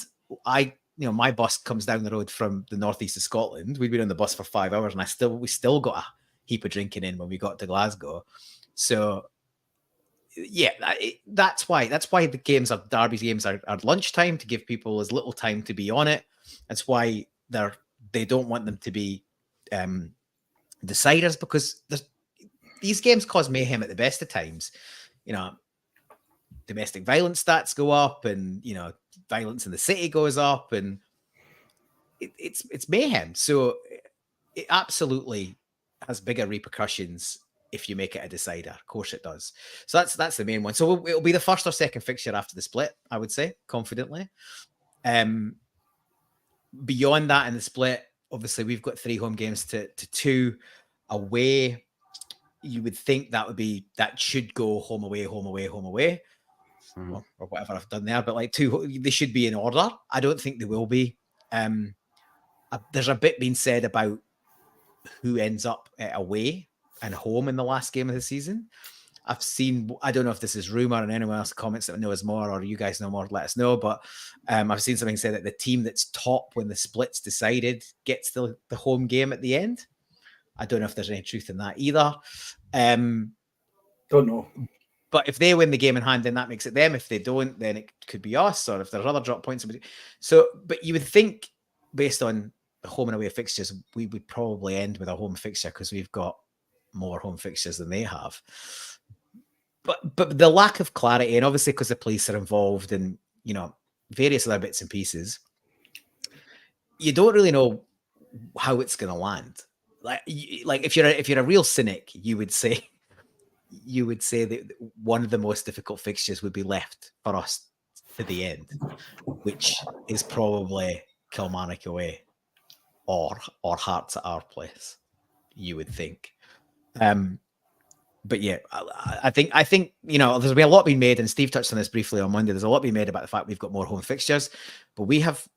my bus comes down the road from the northeast of Scotland. We'd been on the bus for 5 hours and we still got a heap of drinking in when we got to Glasgow. So yeah, that's why the derby games are lunchtime, to give people as little time to be on it. That's why they don't want them to be deciders, because these games cause mayhem at the best of times. Domestic violence stats go up, and violence in the city goes up, and it's mayhem. So it absolutely has bigger repercussions if you make it a decider. Of course it does. So that's the main one. So it'll be the first or second fixture after the split, I would say, confidently. Beyond that in the split, obviously we've got 3 home games to 2 away. You would think that should go home away, home away, home away, or whatever I've done there. But like 2, they should be in order. I don't think they will be. There's a bit being said about who ends up away and home in the last game of the season. I've seen, I don't know if this is rumor and anyone else comments that knows more or you guys know more, let us know. But I've seen something say that the team that's top when the split's decided gets the home game at the end. I don't know if there's any truth in that either. Don't know. But if they win the game in hand, then that makes it them. If they don't, then it could be us, or if there's other drop points. So, but you would think, based on the home and away fixtures, we would probably end with a home fixture because we've got more home fixtures than they have. But the lack of clarity, and obviously because the police are involved and, you know, various other bits and pieces, you don't really know how it's going to land. Like if you're a real cynic, you would say that one of the most difficult fixtures would be left for us to the end, which is probably Kilmarnock away or Hearts at our place, you would think. But yeah, I think you know, there's been a lot being made, and Steve touched on this briefly on Monday. There's a lot being made about the fact we've got more home fixtures, but we have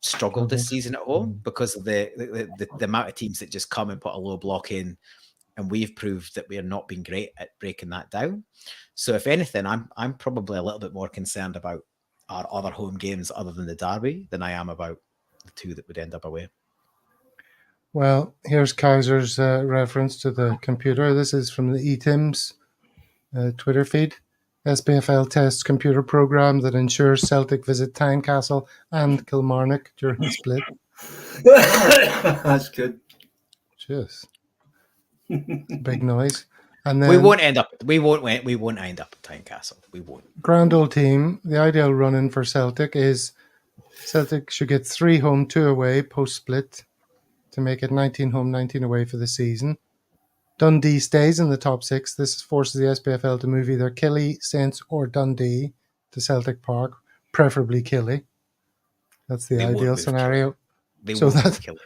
struggled this season at home because of the amount of teams that just come and put a low block in, and we've proved that we are not being great at breaking that down. So if anything, I'm probably a little bit more concerned about our other home games other than the derby than I am about the 2 that would end up away. Well, here's Kaiser's reference to the computer. This is from the eTims Twitter feed. SPFL tests computer program that ensures Celtic visit Tynecastle and Kilmarnock during the split. That's good. Jeez. Big noise. And then we won't end up at Tynecastle. We won't. Grand old team. The ideal run-in for Celtic is Celtic should get 3 home, 2 away post-split to make it 19 home, 19 away for the season. Dundee stays in the top 6. This forces the SPFL to move either Killie, Saints or Dundee to Celtic Park, preferably Killie. That's the ideal scenario. They won't move Killie.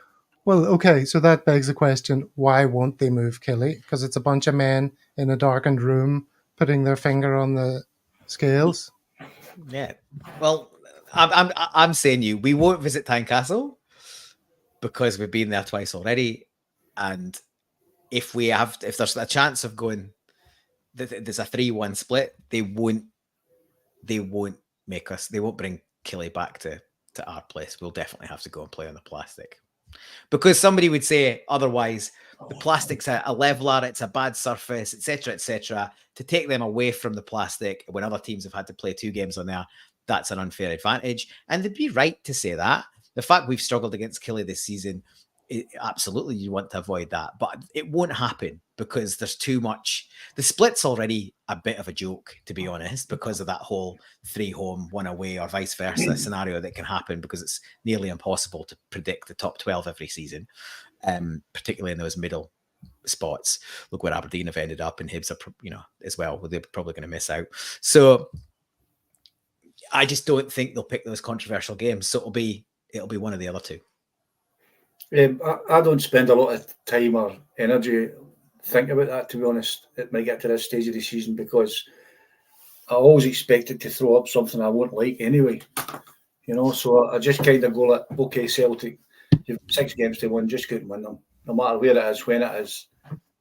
Well, okay, so that begs the question, why won't they move Killie? Because it's a bunch of men in a darkened room putting their finger on the scales? Yeah. Well, I'm saying we won't visit Tynecastle because we've been there twice already, and if there's a chance of going, there's a 3-1 split, they won't bring Killie back to our place. We'll definitely have to go and play on the plastic, because somebody would say otherwise the plastic's a leveler, it's a bad surface, etc. To take them away from the plastic when other teams have had to play 2 games on there, that's an unfair advantage, and they'd be right to say that. The fact we've struggled against Killie this season, absolutely you want to avoid that, but it won't happen because there's too much. The split's already a bit of a joke, to be honest, because of that whole 3 home, 1 away or vice versa scenario that can happen, because it's nearly impossible to predict the top 12 every season, particularly in those middle spots. Look where Aberdeen have ended up, and Hibs are, as well. They're probably going to miss out. So I just don't think they'll pick those controversial games. So it'll be one of the other 2. I don't spend a lot of time or energy thinking about that, to be honest. It might get to this stage of the season because I always expected to throw up something I won't like anyway. So I just kind of go like, okay, Celtic, you've 6 games to win, just go and win them. No matter where it is, when it is,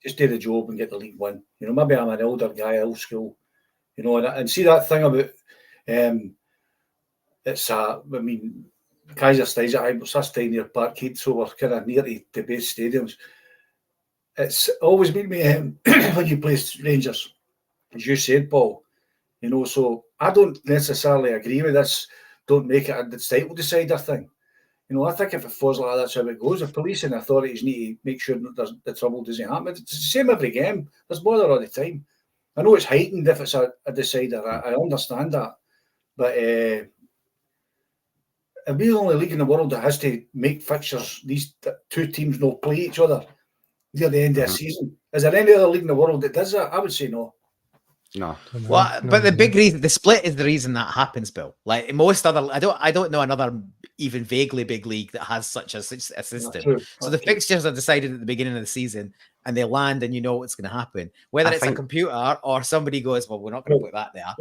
just do the job and get the league win. Maybe I'm an older guy, old school, and see that thing about Kaiser stays at Ibrox, I stay near Parkhead, so we're kind of near to base stadiums. It's always been me when you play Rangers, as you said, Paul. So I don't necessarily agree with this. Don't make it a title decider thing. I think if it falls like that, that's how it goes. The police and authorities need to make sure that the trouble doesn't happen. It's the same every game. There's bother all the time. I know it's heightened if it's a decider. I understand that, but are we the only league in the world that has to make fixtures? These two teams no play each other near the end of the season. Is there any other league in the world that does that? I would say no. No. Well, but the big reason, the split is the reason that happens, Bill. Like most other, I don't know another even vaguely big league that has such a system. So the fixtures are decided at the beginning of the season, and they land, and you know what's going to happen. Whether it's a computer or somebody goes, well, we're not going to put that there.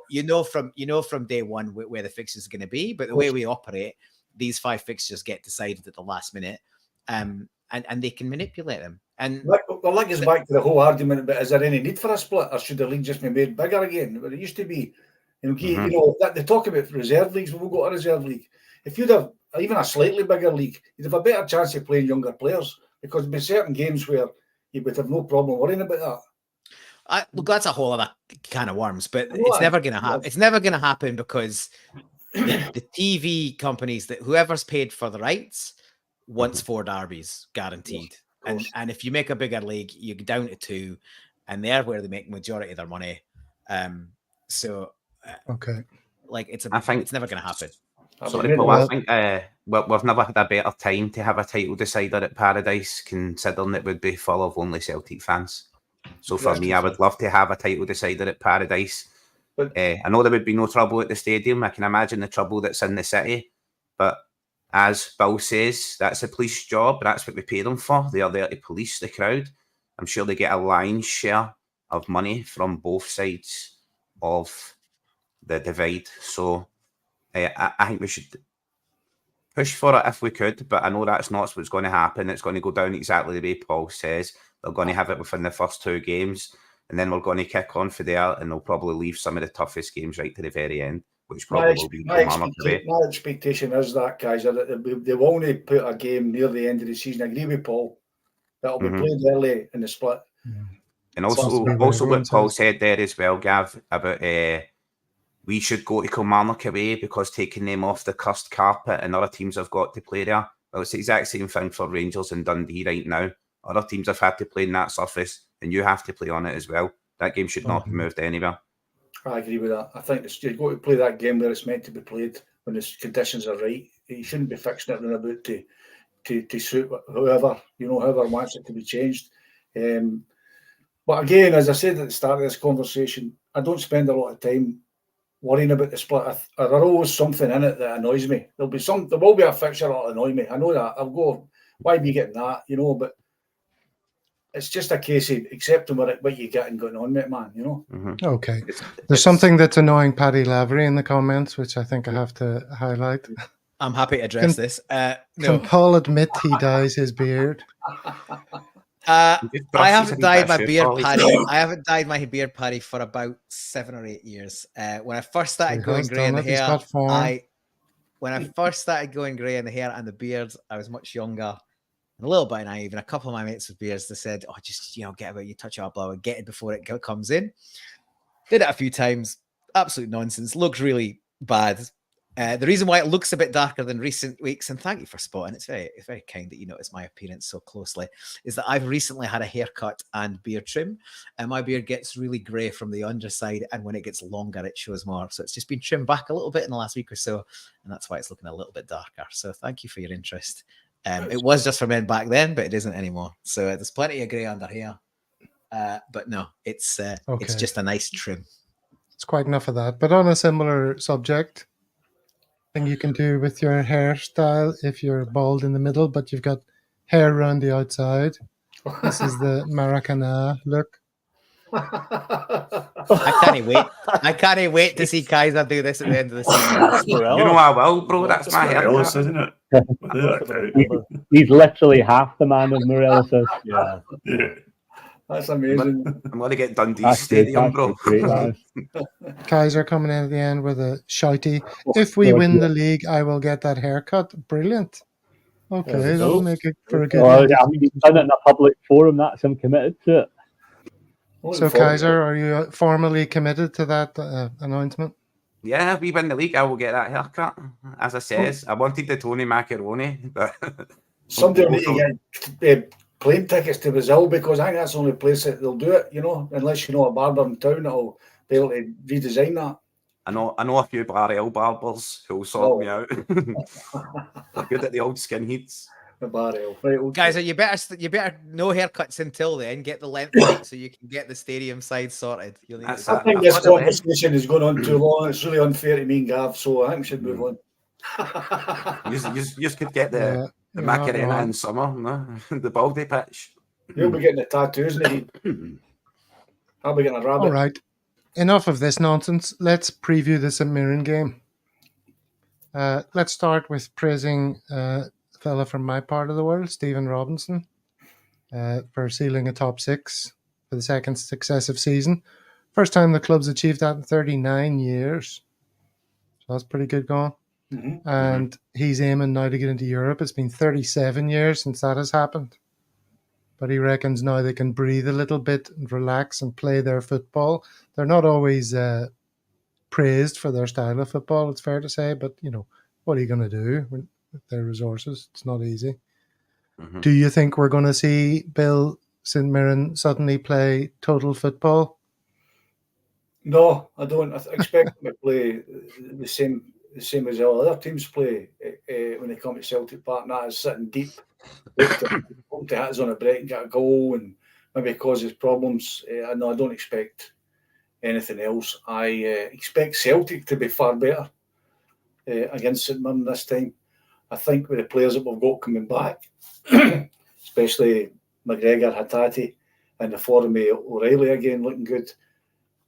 You know from day one where the fixtures are going to be. But the way we operate, these 5 fixtures get decided at the last minute, and they can manipulate them. And well, that goes back to the whole argument about is there any need for a split, or should the league just be made bigger again? But it used to be, you know, that they talk about reserve leagues. We'll go to a reserve league. If you'd have even a slightly bigger league, you'd have a better chance of playing younger players, because there'd be certain games where you would have no problem worrying about that. Look, that's a whole other can of worms, but it's never going to happen. It's never going to happen because the TV companies, that whoever's paid for the rights wants 4 derbies guaranteed. And if you make a bigger league, you go down to 2, and they're where they make majority of their money. Like I think it's never going to happen. Sorry, Paul, I think we've never had a better time to have a title decider at Paradise, considering it would be full of only Celtic fans. So for me, I would love to have a title decider at Paradise. But I know there would be no trouble at the stadium. I can imagine the trouble that's in the city, but as Bill says, that's a police job. That's what we pay them for. They are there to police the crowd. I'm sure they get a lion's share of money from both sides of the divide. So I think we should push for it if we could, but I know that's not what's going to happen. It's going to go down exactly the way Paul says. They're going to have it within the first 2 games, and then we're going to kick on for there, and they'll probably leave some of the toughest games right to the very end, which probably will be my expectation is that, guys, that they will only put a game near the end of the season. I agree with Paul. That'll be played early in the split. And also what Paul said there as well, Gav, about we should go to Kilmarnock away because taking them off the cursed carpet and other teams have got to play there. Well, it's the exact same thing for Rangers and Dundee right now. Other teams have had to play on that surface, and you have to play on it as well. That game should not be moved anywhere. I agree with that. I think you've got to play that game where it's meant to be played, when the conditions are right. You shouldn't be fixing it and about to suit whoever wants it to be changed. But again, as I said at the start of this conversation, I don't spend a lot of time worrying about the split. There's always something in it that annoys me. There will be a fixture that'll annoy me. I know that. I'll go, why be getting that? But it's just a case of accepting what you get and going on with it, man, Okay. There's something that's annoying Paddy Lavery in the comments, which I think I have to highlight. I'm happy to address this. Can Paul admit he dyes his beard? I haven't dyed my beard, Paddy. I haven't dyed my beard, Paddy, for about 7 or 8 years. When I first started going grey in the hair, when I first started going grey in the hair and the beard, I was much younger. And a little bit naive, and a couple of my mates with beards, they said, "Oh, just get about you, touch up, blow, get it before it comes in." Did it a few times, absolute nonsense. Looks really bad. The reason why it looks a bit darker than recent weeks, and thank you for spotting, it's very kind that you notice my appearance so closely, is that I've recently had a haircut and beard trim, and my beard gets really grey from the underside, and when it gets longer, it shows more. So it's just been trimmed back a little bit in the last week or so, and that's why it's looking a little bit darker. So thank you for your interest. It was just for men back then, but it isn't anymore. So there's plenty of grey under here. But no, it's just a nice trim. It's quite enough of that. But on a similar subject, thing you can do with your hairstyle if you're bald in the middle, but you've got hair around the outside. This is the Maracana look. I can't wait to see Kaiser do this at the end of the season. You know I will, bro. That's my hair, isn't it? He's literally half the man of Morelos is. Yeah. That's amazing. I'm going to get Dundee Stadium, bro. Kaiser coming in at the end with a shouty, "If we win the league, I will get that haircut." Brilliant. Okay, that'll make it for a good I mean, you've done it in a public forum. That's him committed to it. So, Kaiser, are you formally committed to that announcement? Yeah, if we win the league, I will get that haircut. As I says, I wanted the Tony Macaroni, but somebody will need to get plane tickets to Brazil, because I think that's the only place that they'll do it, unless you know a barber in town that'll be able to redesign that. I know a few Barrel barbers who'll sort me out. They're good at the old skinheads. The Barrel. Right, okay. Guys, you better no haircuts until then. Get the length right so you can get the stadium side sorted. I think this conversation is going on too long. It's really unfair to me and Gav, so I think we should move on. You could get the Macarena in summer, no? The Baldy pitch. You'll be getting the tattoos, Nadine. I'll be getting a rabbit. All right. Enough of this nonsense. Let's preview the St Mirren game. Let's start with praising a fella from my part of the world, Stephen Robinson, for sealing a top 6 for the second successive season. First time the club's achieved that in 39 years. So that's pretty good going. Mm-hmm. And he's aiming now to get into Europe. It's been 37 years since that has happened. But he reckons now they can breathe a little bit and relax and play their football. They're not always praised for their style of football, it's fair to say. But, what are you going to do with their resources? It's not easy. Mm-hmm. Do you think we're going to see Bill St Mirren suddenly play total football? No, I don't. I expect them to play the same as all other teams play when they come to Celtic Park. And that is sitting deep. Hope to hit us on a break and get a goal and maybe causes problems. No, I don't expect anything else. I expect Celtic to be far better against St Mirren this time. I think with the players that we've got coming back, especially McGregor, Hatate, and the form of O'Reilly again looking good,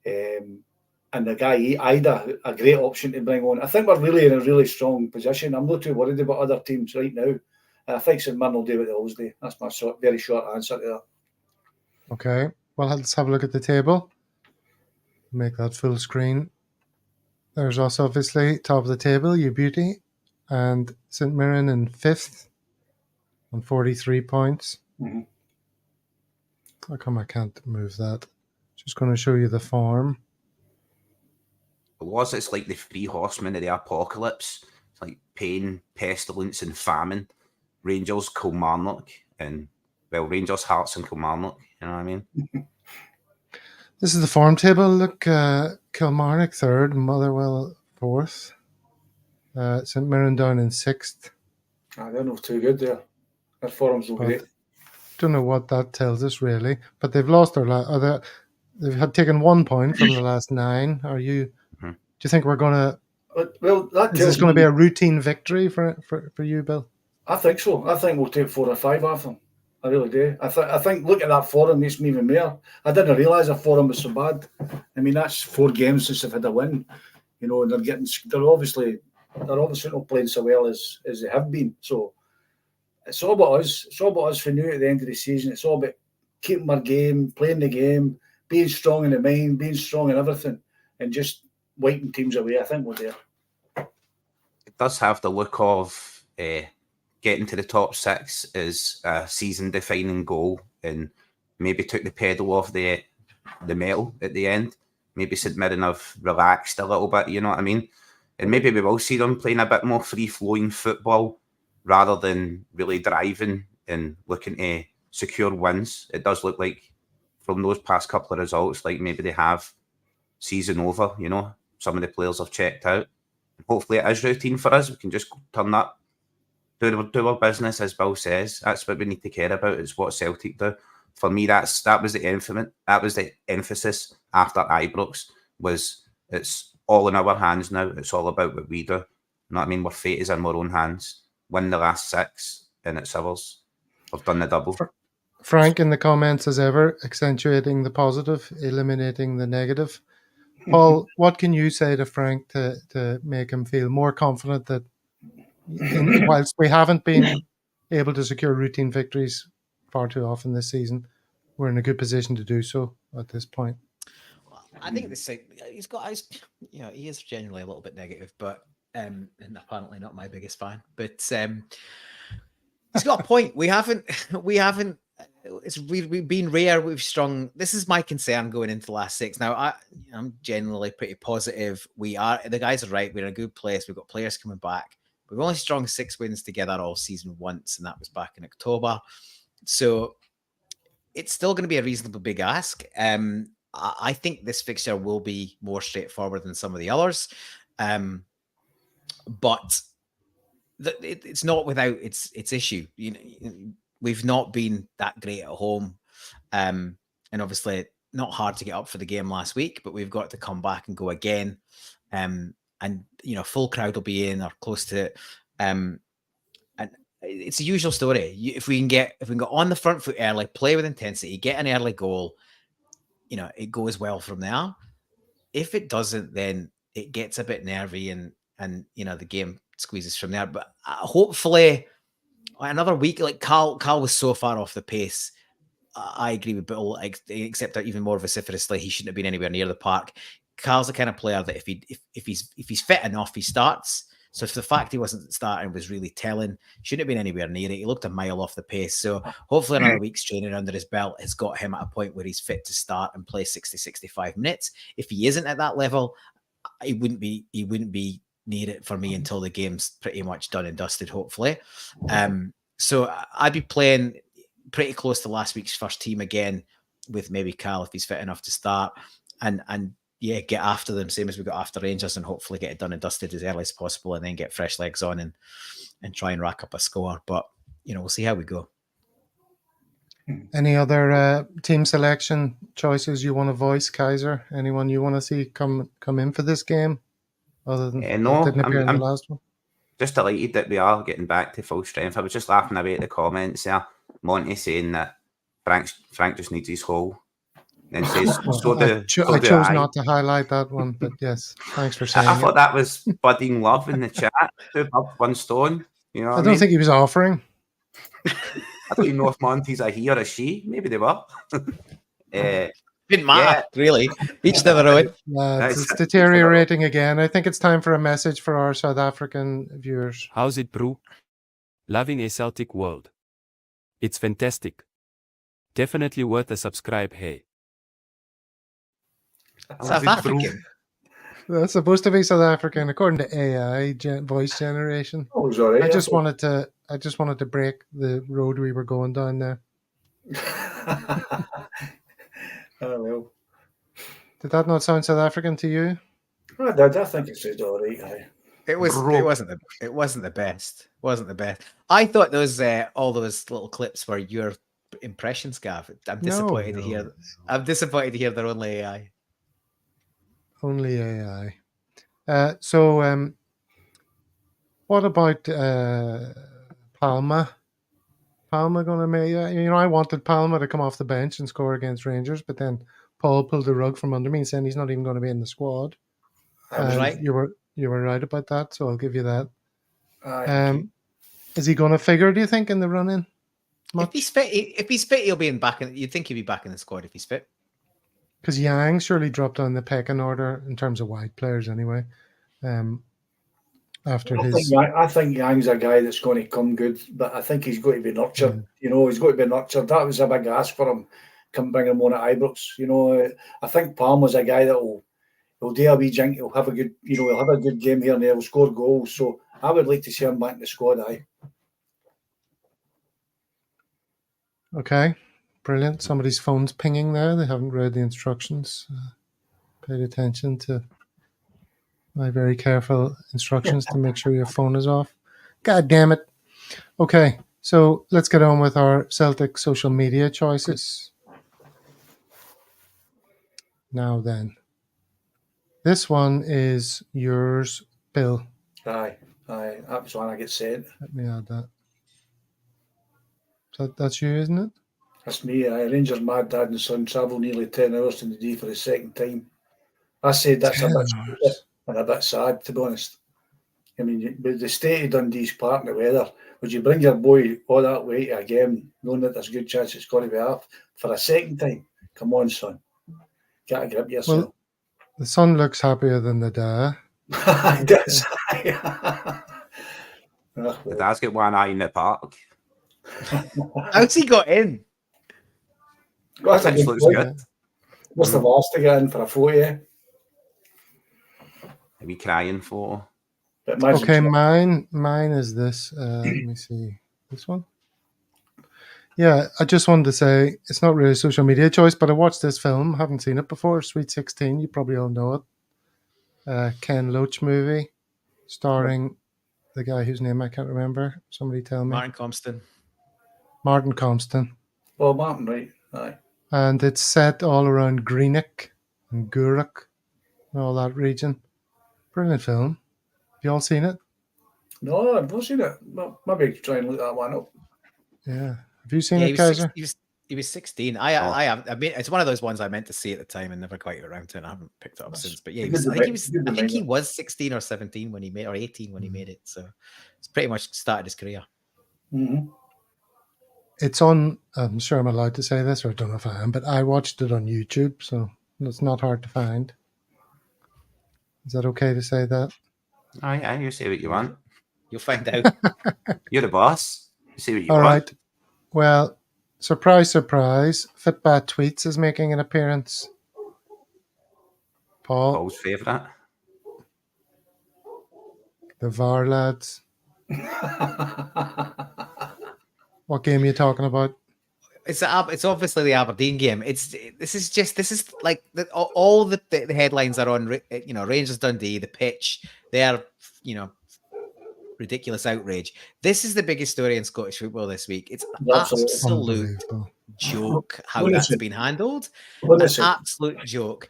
and the guy Ida, a great option to bring on. I think we're really in a really strong position. I'm not too worried about other teams right now. I think St Mirren will do what they always do. That's my very short answer to that. Okay. Well, let's have a look at the table. Make that full screen. There's us, obviously, top of the table, you beauty. And St Mirren in 5th on 43 points. Mm-hmm. How come I can't move that? Just going to show you the form. It's like the 3 horsemen of the apocalypse. It's like pain, pestilence, and famine. Rangers, Kilmarnock, and Rangers, Hearts, and Kilmarnock. You know what I mean? This is the form table. Look, Kilmarnock 3rd, Motherwell 4th, St Mirren down in 6th. They're not too good there. Their form's not great. Don't know what that tells us really, but they've lost their. They've had taken 1 point from the last 9. Are you? Mm-hmm. Do you think we're gonna? Well, is this going to be a routine victory for you, Bill? I think so. I think we'll take 4 or 5 off them. I really do. I think look at that form makes me even more. I didn't realise their form was so bad. I mean, that's 4 games since they've had a win. And they're obviously not playing so well as they have been. So it's all about us. It's all about us for now at the end of the season. It's all about keeping our game, playing the game, being strong in the mind, being strong in everything, and just wiping teams away. I think we're there. It does have the look of getting to the top 6 is a season-defining goal, and maybe took the pedal off the metal at the end. Maybe St Mirren have relaxed a little bit, you know what I mean? And maybe we will see them playing a bit more free-flowing football rather than really driving and looking to secure wins. It does look like from those past couple of results, like maybe they have season over, some of the players have checked out. Hopefully it is routine for us. We can just turn that, do our business, as Bill says. That's what we need to care about. It's what Celtic do. For me, that was the emphasis after Ibrox. It's all in our hands now. It's all about what we do. You know what I mean? Our fate is in our own hands. Win the last 6, and it's ours. We've done the double. Frank in the comments, as ever, accentuating the positive, eliminating the negative. Paul, what can you say to Frank to make him feel more confident that whilst we haven't been able to secure routine victories far too often this season, we're in a good position to do so at this point? Well, I think he is generally a little bit negative, but and apparently not my biggest fan. But he's got a point. We haven't. We've been rare. We've strong. This is my concern going into the last 6. Now I'm generally pretty positive. The guys are right. We're in a good place. We've got players coming back. We've only strung 6 wins together all season once, and that was back in October. So it's still going to be a reasonably big ask. I think this fixture will be more straightforward than some of the others, but it's not without its issue. We've not been that great at home, and obviously not hard to get up for the game last week, but we've got to come back and go again. And full crowd will be in or close to it. And it's the usual story. If we can get on the front foot early, play with intensity, get an early goal, it goes well from there. If it doesn't, then it gets a bit nervy and the game squeezes from there. But hopefully another week, like Carl was so far off the pace. I agree with Bill, except that even more vociferously, he shouldn't have been anywhere near the park. Carl's the kind of player that if he's fit enough, he starts. So if the fact he wasn't starting was really telling, shouldn't have been anywhere near it. He looked a mile off the pace. So hopefully another week's training under his belt has got him at a point where he's fit to start and play 60, 65 minutes. If he isn't at that level, he wouldn't be near it for me until the game's pretty much done and dusted, hopefully. So I'd be playing pretty close to last week's first team again with maybe Carl if he's fit enough to start and get after them, same as we got after Rangers, and hopefully get it done and dusted as early as possible and then get fresh legs on and try and rack up a score. But, we'll see how we go. Any other team selection choices you want to voice, Kaiser? Anyone you want to see come in for this game other than didn't appear in the last one? Just delighted that we are getting back to full strength. I was just laughing away at the comments there. Monty saying that Frank just needs his hole. And says, I chose not to highlight that one, but yes, thanks for saying I thought that was budding love in the chat. 2 birds, 1 stone. I don't think he was offering. I don't even know if Monty's a he or a she. Maybe they were. Didn't matter, really. Each to their own. It's deteriorating again. I think it's time for a message for our South African viewers. How's it, bro? Loving a Celtic world. It's fantastic. Definitely worth a subscribe, hey. South African. That's supposed to be South African, according to AI voice generation. Oh, sorry. I just wanted to break the road we were going down there. Oh well. Did that not sound South African to you? I did. I think it said all right. It wasn't the best. Wasn't the best. I thought those all those little clips were your impressions, Gav. I'm disappointed to hear. I'm disappointed to hear they're only AI. Only AI. So, what about Palma? Palma going to make? I wanted Palma to come off the bench and score against Rangers, but then Paul pulled the rug from under me and saying he's not even going to be in the squad. Right. You were right about that, so I'll give you that. Is he going to figure? Do you think in the run-in? If he's fit, he'll be back. You'd think he'd be back in the squad if he's fit. Because Yang surely dropped down the pecking order in terms of wide players anyway. I think Yang's a guy that's going to come good, but I think he's going to be nurtured. He's going to be nurtured. That was a big ask for him. Come bring him on at Ibrox. I think Palmer's a guy that will do a wee jink. He'll have a good, he'll have a good game here and there. He'll score goals. So I would like to see him back in the squad. Okay. Brilliant. Somebody's phone's pinging there. They haven't read the instructions. Paid attention to my very careful instructions to make sure your phone is off. God damn it. Okay, so let's get on with our Celtic social media choices. Now then. This one is yours, Bill. Aye. That was one I get sent. Let me add that. So that's you, isn't it? That's me. Rangers mad dad and son travel nearly 10 hours to Dundee for the second time. I said that's a bit stupid and a bit sad, to be honest. I mean, with the state of Dundee's park and the weather, would you bring your boy all that way to a game knowing that there's a good chance it's going to be off for a second time? Come on, son. Get a grip yourself. Well, the son looks happier than the dad. He does. The dad's got one eye in the park. How's he got in? Well, that looks good. Must have asked to get in for a photo. Are we crying for? Okay, mine is this. Let me see. This one? Yeah, I just wanted to say it's not really a social media choice, but I watched this film. Haven't seen it before. Sweet 16. You probably all know it. Ken Loach movie, starring the guy whose name I can't remember. Somebody tell me. Martin Compston. Martin Compston. Oh, Martin, right. Aye. And it's set all around Greenock and Gourock and all that region. Brilliant film. Have you all seen it? No, I've not seen it. Maybe try and look that one up. Yeah. Have you seen Yeah, it, Kaiser? He was 16. I mean, it's one of those ones I meant to see at the time and never quite got around to, and I haven't picked it up since. But yeah, I think he was 16 or 17 when he made, or 18 when he made it. So it's pretty much started his career. Mm-hmm. It's on, I'm sure I'm allowed to say this, or I don't know if I am, but I watched it on YouTube, so it's not hard to find. Is that okay to say that? Oh, yeah, you say what you want. You'll find out. You're the boss. You say what you All want. right. Well, surprise, surprise, Fitbad Tweets is making an appearance. Paul's favourite. The VAR lads. What game are you talking about? It's obviously the Aberdeen game. This is like all the headlines are on. Rangers Dundee, the pitch, their ridiculous outrage. This is the biggest story in Scottish football this week. It's an absolute joke how that's been handled. An absolute joke.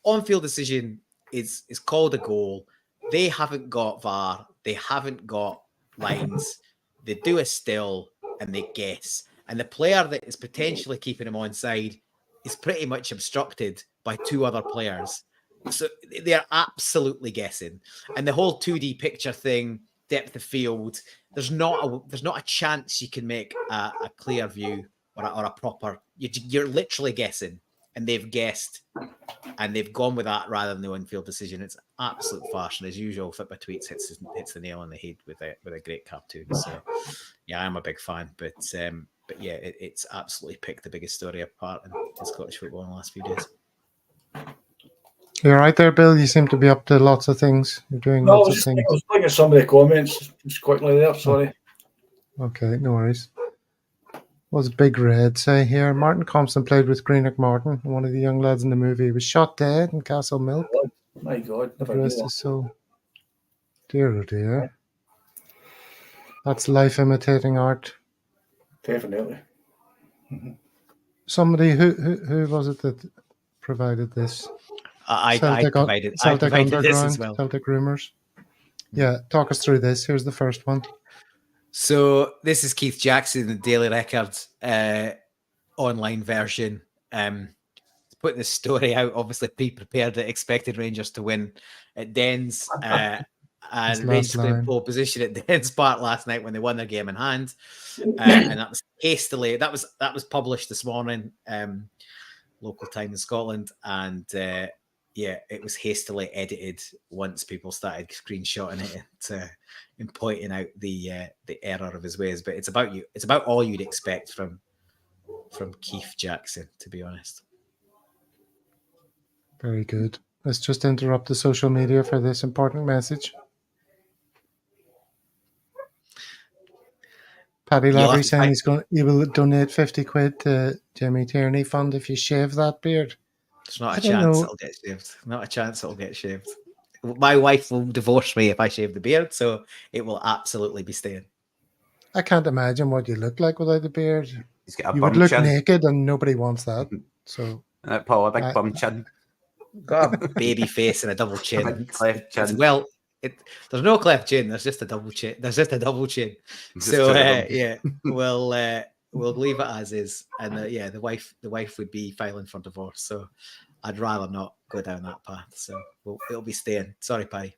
On-field decision is called a goal. They haven't got VAR. They haven't got lines. They do a still and they guess. And the player that is potentially keeping him onside is pretty much obstructed by two other players. So they're absolutely guessing. And the whole 2D picture thing, depth of field, there's not a chance you can make a clear view or a proper. You're literally guessing. And they've guessed, and they've gone with that rather than the on-field decision. It's absolute farce, and as usual, Fitbad Tweets hits the nail on the head with a great cartoon. So, yeah, I'm a big fan, but yeah, it's absolutely picked the biggest story apart in Scottish football in the last few days. You're right there, Bill. You seem to be up to lots of things. You're doing lots of things. I was looking at some of the comments just quickly there. Sorry. Okay, no worries. What's Big Red say here? Martin Compston played with Greenock Martin, one of the young lads in the movie. He was shot dead in Castle Milk. My God. The rest is so... Dear, oh dear. That's life imitating art. Definitely. Mm-hmm. Somebody, who was it that provided this? I provided this as well. Celtic Rumours. Yeah, talk us through this. Here's the first one. So this is Keith Jackson, the Daily Record online version. Put this story out, obviously pre-prepared that expected Rangers to win at Dens. And Rangers were in pole position at Dens Park last night when they won their game in hand. And that was hastily, that was published this morning, local time in Scotland. And yeah, it was hastily edited once people started screenshotting it and pointing out the error of his ways. But it's about you. It's about all you'd expect from Keith Jackson, to be honest. Very good. Let's just interrupt the social media for this important message. Paddy Lavery saying he will donate 50 quid to Jimmy Tierney Fund if you shave that beard. There's not a chance it'll get shaved. Not a chance it'll get shaved. My wife will divorce me if I shave the beard, so it will absolutely be staying. I can't imagine what you look like without the beard. He's got a you bum would look chin. naked, and nobody wants that. So, Paul, a big bum chin. Got a baby face and a double chin. A cleft chin. Well, there's no cleft chin. There's just a double chin. So yeah, we'll leave it as is. And the wife would be filing for divorce. So I'd rather not go down that path. So it'll be staying. Sorry, Paddy.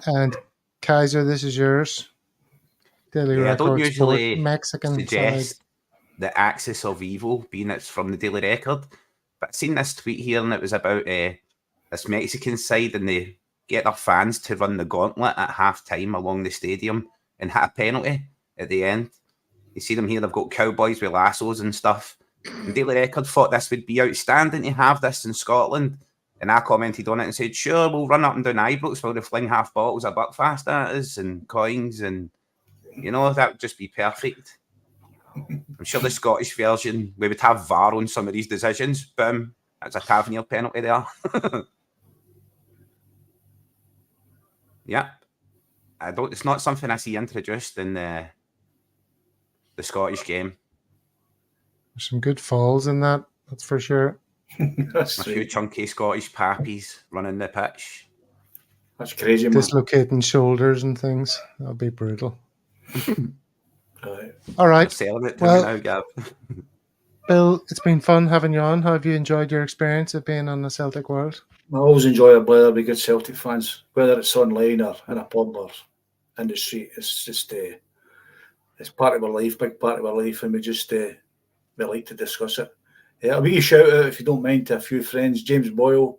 And Kaiser, this is yours. Daily Record. I don't usually Mexican suggest side. the axis of evil, being it's from the Daily Record. But I've seen this tweet here, and it was about this Mexican side, and they get their fans to run the gauntlet at half-time along the stadium and hit a penalty at the end. You see them here, they've got cowboys with lassos and stuff. And Daily Record thought this would be outstanding to have this in Scotland. And I commented on it and said, sure, we'll run up and down Ibrox while they fling half bottles of Buckfast at us and coins, and, that would just be perfect. I'm sure the Scottish version, we would have VAR on some of these decisions. Boom, that's a Tavernier penalty there. Yeah. It's not something I see introduced in the Scottish game. There's some good falls in that, that's for sure. A few chunky Scottish pappies running the pitch. That's crazy, man. Dislocating shoulders and things. That'll be brutal. Right. All right. Selling it to Well, me now, Gav. Bill, it's been fun having you on. How have you enjoyed your experience of being on the Celtic World? I always enjoy a blather with good Celtic fans, whether it's online or in a pub or in the street. It's just it's part of our life, big part of our life, and we just we like to discuss it. A wee shout out, if you don't mind, to a few friends: James Boyle,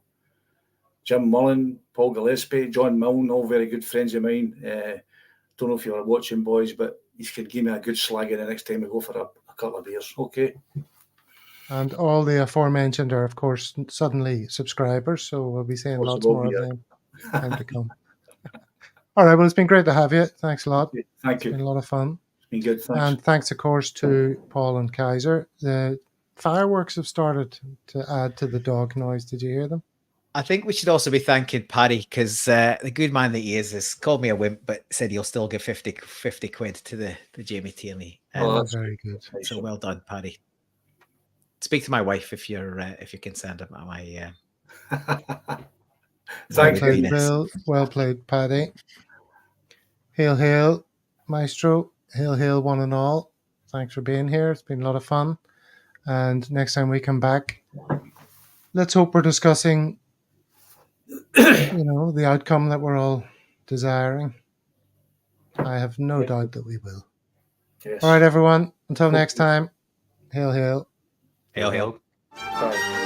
Jim Mullen, Paul Gillespie, John Milne, all very good friends of mine. Don't know if you are watching, boys, but you could give me a good slagging the next time we go for a couple of beers. Okay. And all the aforementioned are, of course, suddenly subscribers, so we'll be seeing lots more of them in time to come. All right, well, it's been great to have you. Thanks a lot. Thank you. It's been a lot of fun. It's been good, thanks. And thanks, of course, to Paul and Kaiser. The fireworks have started to add to the dog noise. Did you hear them? I think we should also be thanking Paddy, because the good man that he is has called me a wimp, but said he'll still give 50 quid to the Jamie Tierney. That's very good. So well done, Paddy. Speak to my wife if you're concerned about my. Thank you, you, Bill. Well played, Paddy. Hail, hail, Maestro. Hail, hail, one and all. Thanks for being here. It's been a lot of fun. And next time we come back, let's hope we're discussing, the outcome that we're all desiring. I have no doubt that we will. Yes. All right, everyone. Until next time. Hail, hail. Hail, hail. Bye.